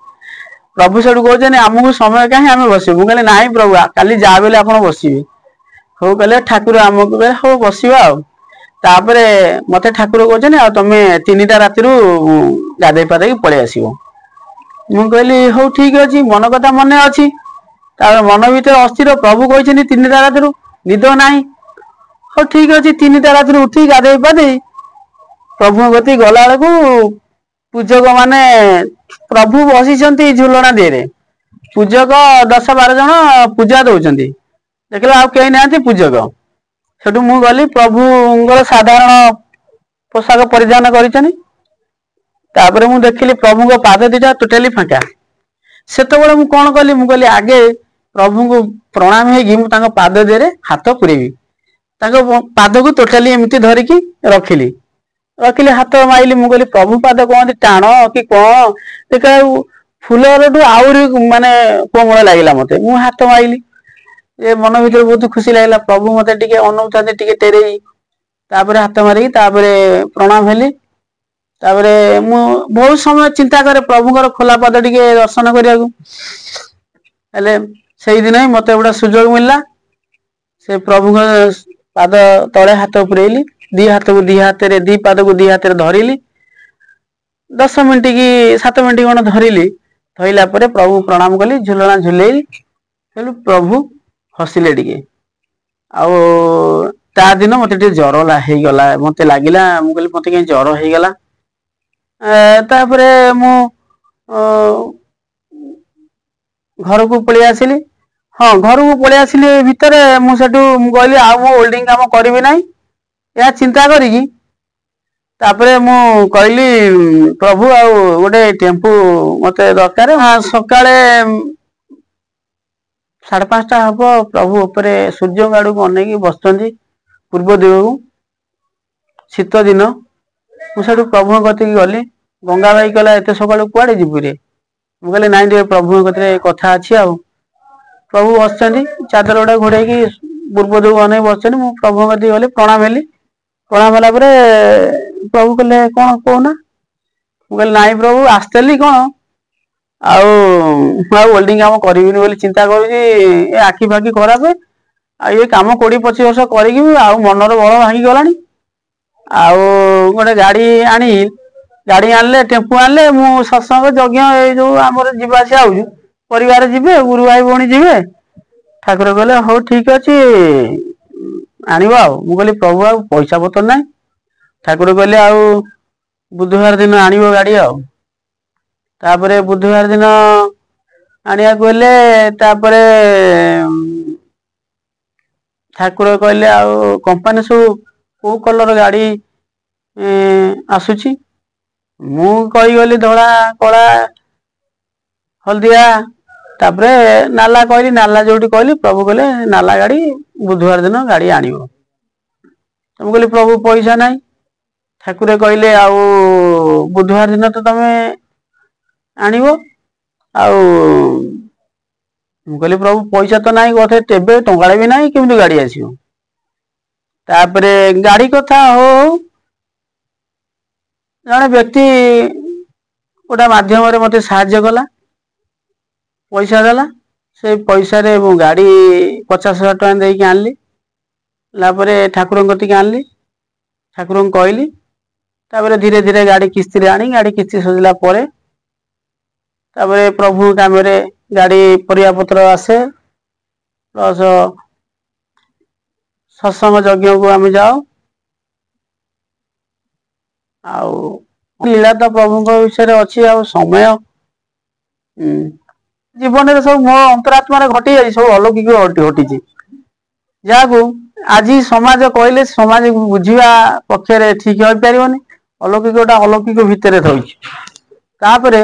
ପ୍ରଭୁ ସେଠୁ କହୁଛନ୍ତି ଆମକୁ ସମୟ କାହିଁ ଆମେ ବସିବୁ। ମୁଁ କହିଲି ନାଇଁ ପ୍ରଭୁ କାଲି ଯାହା ବି ହେଲେ ଆପଣ ବସିବେ। ହଉ କହିଲେ ଠାକୁର ଆମକୁ କହିଲେ ହଉ ବସିବା ଆଉ। ତାପରେ ମତେ ଠାକୁର କହୁଛନ୍ତି ଆଉ ତମେ 3ଟା ରାତିରୁ ଗାଧେଇ ପାଧେଇକି ପଳେଇ ଆସିବ। ମୁଁ କହିଲି ହଉ ଠିକ ଅଛି, ମନ କଥା ମନେ ଅଛି। ତାପରେ ମନ ଭିତରେ ଅସ୍ଥିର, ପ୍ରଭୁ କହିଛନ୍ତି 3ଟା ରାତିରୁ, ନିଦ ନାହିଁ। ହଉ ଠିକ ଅଛି, 3ଟା ରାତିରୁ ଉଠିକି ଗାଧେଇ ପାଧେଇ ପ୍ରଭୁଙ୍କ କତିକି ଗଲା ବେଳକୁ ପୂଜକ ମାନେ ପ୍ରଭୁ ବସିଛନ୍ତି ଝୁଲଣା ଦେହରେ, ପୂଜକ 10-12 ଜଣ ପୂଜା ଦଉଛନ୍ତି, ଦେଖିଲା ଆଉ କେହି ନାହାନ୍ତି ପୂଜକ। ସେଠୁ ମୁଁ ଗଲି, ପ୍ରଭୁଙ୍କର ସାଧାରଣ ପୋଷାକ ପରିଧାନ କରିଛନ୍ତି। ତାପରେ ମୁଁ ଦେଖିଲି ପ୍ରଭୁଙ୍କ ପାଦ ଦିଟା ଟୋଟାଲି ଫାଙ୍କା। ସେତେବେଳେ ମୁଁ କଣ କଲି, ମୁଁ କହିଲି ଆଗେ ପ୍ରଭୁଙ୍କୁ ପ୍ରଣାମ ହେଇକି ମୁଁ ତାଙ୍କ ପାଦ ଦେହରେ ହାତ ପୁରେଇବି। ତାଙ୍କ ପାଦକୁ ଟୋଟାଲି ଏମିତି ଧରିକି ରଖିଲି, ହାତ ମାଇଲି। ମୁଁ କହିଲି ପ୍ରଭୁ ପାଦ କହନ୍ତି ଟାଣ କି କଣ, ଦେଖିଲା ଫୁଲଠୁ ଆହୁରି ମାନେ କୋମଳ ଲାଗିଲା ମତେ। ମୁଁ ହାତ ମାଇଲି, ଏ ମନ ଭିତରେ ବହୁତ ଖୁସି ଲାଗିଲା, ପ୍ରଭୁ ମତେ ଟିକେ ଅନଉଛନ୍ତି ଟିକେ ଟେରେଇ। ତାପରେ ହାତ ମାରିକି ତାପରେ ପ୍ରଣାମ ହେଲି। ତାପରେ ମୁଁ ବହୁତ ସମୟ ଚିନ୍ତା କରେ ପ୍ରଭୁଙ୍କର ଖୋଲା ପାଦ ଟିକେ ଦର୍ଶନ କରିବାକୁ, ହେଲେ ସେଇଦିନ ହିଁ ମତେ ଗୋଟେ ସୁଯୋଗ ମିଳିଲା। ସେ ପ୍ରଭୁଙ୍କ ପାଦ ତଳେ ହାତ ପୁରେଇଲି, ଦି ପାଦକୁ ଦି ହାତରେ ଧରିଲି। 10 ମିନିଟ କି 7 ମିନିଟ ଖଣ୍ଡେ ଧରିଲି। ଧଇଲା ପରେ ପ୍ରଭୁ ପ୍ରଣାମ କଲି, ଝୁଲଣା ଝୁଲେଇଲି। ହେଲେ ପ୍ରଭୁ ହସିଲେ ଟିକେ। ଆଉ ତା ଦିନ ମତେ ଟିକେ ଜର ହେଇଗଲା, ମତେ ଲାଗିଲା, ମୁଁ କହିଲି ମତେ କାହିଁ ଜର ହେଇଗଲା। ତାପରେ ମୁଁ ଘରକୁ ପଳେଇ ଆସିଲି। ହଁ, ଘରକୁ ପଳେଇ ଆସିଲି ଭିତରେ ମୁଁ ସେଠୁ ମୁଁ କହିଲି ଆଉ ମୁଁ ଓଲ୍ଡିଂ କାମ କରିବି ନାହିଁ, ଏହା ଚିନ୍ତା କରିକି ତାପରେ ମୁଁ କହିଲି ପ୍ରଭୁ ଆଉ ଗୋଟେ ଟେମ୍ପୁ ମତେ ଦରକାର। ସକାଳେ 5:30 ହବ, ପ୍ରଭୁ ଉପରେ ସୂର୍ଯ୍ୟଙ୍କ ଆଡକୁ ଅନେଇକି ବସିଛନ୍ତି ପୂର୍ବ ଦିଗକୁ, ଶୀତ ଦିନ। ମୁଁ ସେଠୁ ପ୍ରଭୁଙ୍କ କତିକି ଗଲି। ଗଙ୍ଗା ଭାଇ କହିଲା ଏତେ ସକାଳୁ କୁଆଡେ ଯିବୁ ରେ? ମୁଁ କହିଲି ନାଇଁ ଟିକେ ପ୍ରଭୁଙ୍କ କତିରେ କଥା ଅଛି। ଆଉ ପ୍ରଭୁ ବସିଛନ୍ତି, ଚାଦର ଗୁଡା ଘୋଡେଇକି ପୂର୍ବ ଦିଗକୁ ଅନେଇ ବସିଛନ୍ତି। ମୁଁ ପ୍ରଭୁଙ୍କ କତିକି ଗଲି, ପ୍ରଣାମ ହେଲି। ପ୍ରଣାମ ହେଲା ପରେ ପ୍ରଭୁ କହିଲେ କଣ କହୁନା? ମୁଁ କହିଲି ନାଇଁ ପ୍ରଭୁ, ଆସିଥିଲି କଣ ଆଉ ମୁଁ ଆଉ ଓଲ୍ଡିଂ କାମ କରିବିନି ବୋଲି ଚିନ୍ତା କରୁଛି। ଏ ଆଖି ପାଖି ଖରାପ, ଆଉ ଏ କାମ 20-25 ବର୍ଷ କରିକି ଆଉ ମନର ବଳ ଭାଙ୍ଗି ଗଲାଣି। ଆଉ ଗୋଟେ ଗାଡି ଆଣିଲେ, ଟେମ୍ପୁ ଆଣିଲେ, ମୁଁ ସତ୍ସଙ୍ଗ ଯଜ୍ଞ ଏଇ ଯୋଉ ଆମର ଯିବା ଆସିବା ହଉଛି, ପରିବାର ଯିବେ, ଗୁରୁ ଭାଇ ଭଉଣୀ ଯିବେ। ଠାକୁର କହିଲେ ହଉ ଠିକ ଅଛି ଆଣିବ ଆଉ। ମୁଁ କହିଲି ପ୍ରଭୁ ଆଉ ପଇସା ପତ୍ର ନାହିଁ। ଠାକୁର କହିଲେ ଆଉ ବୁଧବାର ଦିନ ଆଣିବ ଗାଡି ଆଉ। ତାପରେ ବୁଧବାର ଦିନ ଆଣିବାକୁ ହେଲେ, ତାପରେ ଠାକୁର କହିଲେ ଆଉ କମ୍ପାନୀ ସବୁ କୋଉ କଲର ଗାଡି ଆସୁଛି? ମୁଁ କହିଗଲି ଧଳା, କଳା, ହଳଦିଆ। ତାପରେ ନାଲା କହିଲି, ନାଲା ଯୋଉଠି କହିଲି ପ୍ରଭୁ କହିଲେ ନାଲା ଗାଡି ବୁଧବାର ଦିନ ଗାଡି ଆଣିବ। ମୁଁ କହିଲି ପ୍ରଭୁ ପଇସା ନାହିଁ। ଠାକୁର କହିଲେ ଆଉ ବୁଧବାର ଦିନ ତ ତମେ ଆଣିବ। ଆଉ ମୁଁ କହିଲି ପ୍ରଭୁ ପଇସା ତ ନାହିଁ, କଥା ତେବେ ଟଙ୍କାଳେ ବି ନାହିଁ, କେମିତି ଗାଡି ଆସିବ? ତାପରେ ଗାଡି କଥା ହଉ ଜଣେ ବ୍ୟକ୍ତି ଗୋଟେ ମାଧ୍ୟମରେ ମତେ ସାହାଯ୍ୟ କଲା, ପଇସା ଦେଲା। ସେଇ ପଇସାରେ ମୁଁ ଗାଡି 50,000 ଟଙ୍କା ଦେଇକି ଆଣିଲି। ତାପରେ ଠାକୁରଙ୍କ କତିକି ଆଣିଲି, ଠାକୁରଙ୍କୁ କହିଲି। ତାପରେ ଧୀରେ ଧୀରେ ଗାଡି କିସ୍ତିରେ ଆଣି, ଗାଡି କିସ୍ତି ସୁଝିଲା ପରେ ତାପରେ ପ୍ରଭୁ କାମରେ ଗାଡି ପରିବା ପତ୍ର ଆସେ, ପ୍ଲସ ସତ୍ସଙ୍ଗ ଯଜ୍ଞକୁ ଆମେ ଯାଉ। ଆଉ ଲୀଳା ତ ପ୍ରଭୁଙ୍କ ବିଷୟରେ ଅଛି, ଆଉ ସମୟ ଜୀବନରେ ସବୁ ମୋ ଅନ୍ତରାତ୍ମାରେ ଘଟି ଯାଇଛି, ସବୁ ଅଲୌକିକ ଘଟିଛି। ଯାହାକୁ ଆଜି ସମାଜ କହିଲେ ସମାଜ ବୁଝିବା ପକ୍ଷରେ ଠିକ ହେଇପାରିବନି। ଅଲୌକିକଟା ଅଲୌକିକ ଭିତରେ ରହିଛି। ତାପରେ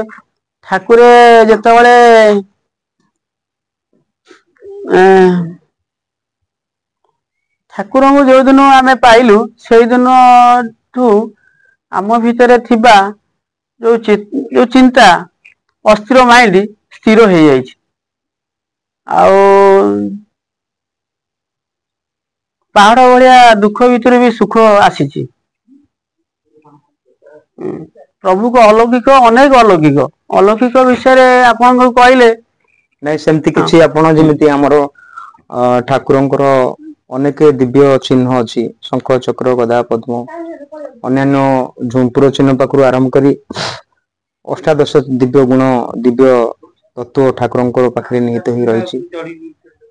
ଠାକୁରେ ଯେତେବେଳେ ଠାକୁରଙ୍କୁ ଯୋଉ ଦିନ ଆମେ ପାଇଲୁ, ସେଇଦିନଠୁ ଆମ ଭିତରେ ଥିବା ଯୋଉ ଚିନ୍ତା, ଅସ୍ଥିର ମାଇଣ୍ଡ ସ୍ଥିର ହେଇଯାଇଛି। ଆଉ ପାହାଡ ଭଳିଆ ଦୁଃଖ ଭିତରେ ବି ସୁଖ ଆସିଛି। ପ୍ରଭୁଙ୍କ ଅଲୌକିକ, ଅନେକ ଅଲୌକିକ। ଅଲୌକିକ ବିଷୟରେ ଆପଣଙ୍କୁ କହିଲେ ନାଇଁ ସେମିତି ହଁ କିଛି ଆପଣ ଯେମିତି ଆମର ଠାକୁରଙ୍କର ଅନେକ ଦିବ୍ୟ ଚିହ୍ନ ଅଛି, ଶଙ୍ଖ, ଚକ୍ର, ଗଦା, ପଦ୍ମ, ଅନ୍ୟାନ୍ୟ ଝୁମ୍ପୁର ଚିହ୍ନ ପାଖରୁ ଆରମ୍ଭ କରି ଅଷ୍ଟାଦଶ ଦିବ୍ୟ ଗୁଣ, ଦିବ୍ୟ ତତ୍ଵ ଠାକୁରଙ୍କ ପାଖରେ ନିହିତ ହେଇ ରହିଛି।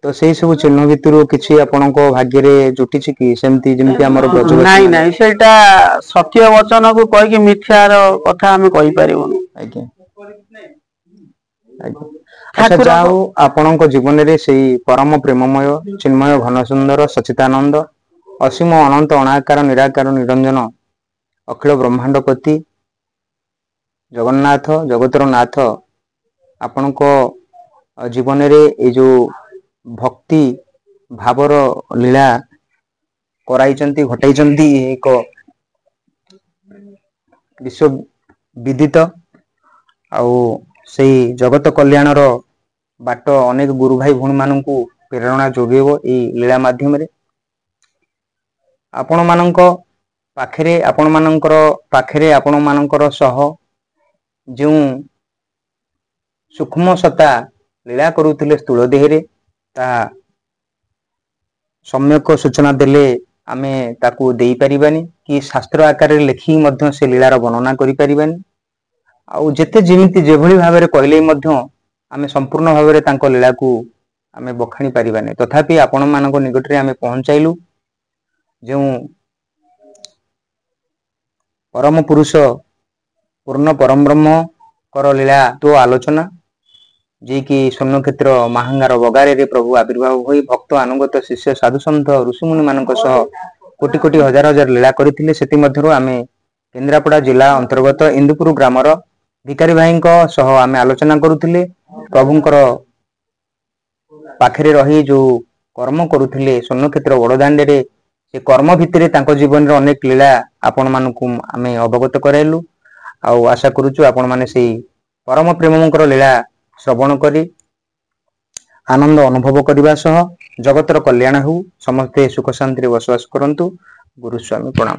तो सेई सब चिन्ह भितरु किछि आपणको भाग्य रे जुटिछि कि सेमती जेमती हमर ब्रजवासी नाଇଁ ନାଇଁ ସେଇଟା ସତ୍ୟ ବଚନକୁ କହିକି ମିଥ୍ୟାର କଥା ଆମେ କହିପାରିବୁନି। आज्ञा आज्ञा अच्छा जाओ आपणको जीवन रे सेई परम प्रेममय चिन्मय घन सुंदर सचितानंद असीम अनंत अनाकार निराकार निरंजन अखिल ब्रह्मांडपति जगन्नाथ जगतर नाथ आपणको जीवन रे ए जो भक्ति भावर लीला कराइचंती घटाइचंती एक विश्व विदित आउ सेई जगत कल्याणर बाट अनेक गुरु भाई भूण माननकु प्रेरणा जोगेबो ए लीला माध्यम रे आपण माननको पाखरे आपण माननकर पाखरे आपण माननकर सह जो सूक्ष्म सत्ता लीला करूथिले स्थूल देहरे ता सम्यक सूचना देले आमे ताकू देई परिबानी कि शास्त्र आकार रे लेखि मध्य से लीलार वर्णना करि परिबानी आउ जेते जेमिति जेभली भाबरे कहले मध्य आमे संपूर्ण भाबरे तांको लीला को आमे बखाणी परिबानी तथापि आपण मानको निकट रे आमे पहुंचाइलु जो परम पुरुष पूर्ण परम ब्रह्म कर लीला तो आलोचना जे कि स्वर्ण क्षेत्र महांगार बगारे रे प्रभु आविर्भाव होई भक्त अनुगत शिष्य साधु संत ऋषिमुनि मानक सह कोटि कोटि हजार हजार लीला करथिले सेति मध्यरो आमे केन्द्रापड़ा जिला अंतर्गत इंदुपुर ग्रामर भिकारी भाईंको सह आमे आलोचना करूथिले प्रभुंकर पाखरे रही जो कर्म करूथिले स्वर्ण क्षेत्र बड़दांडे रे से कर्म भितरे तांको जीवन रे अनेक लीला आपण मानकु आमे अवगत कराइलु आउ आशा करूछु आपण माने सेई परम प्रेमंकर लीला श्रवण करी आनंद अनुभव करने सह जगतर कल्याण हो समस्ते सुख शांति बसवास करंतु गुरुस्वामी प्रणाम।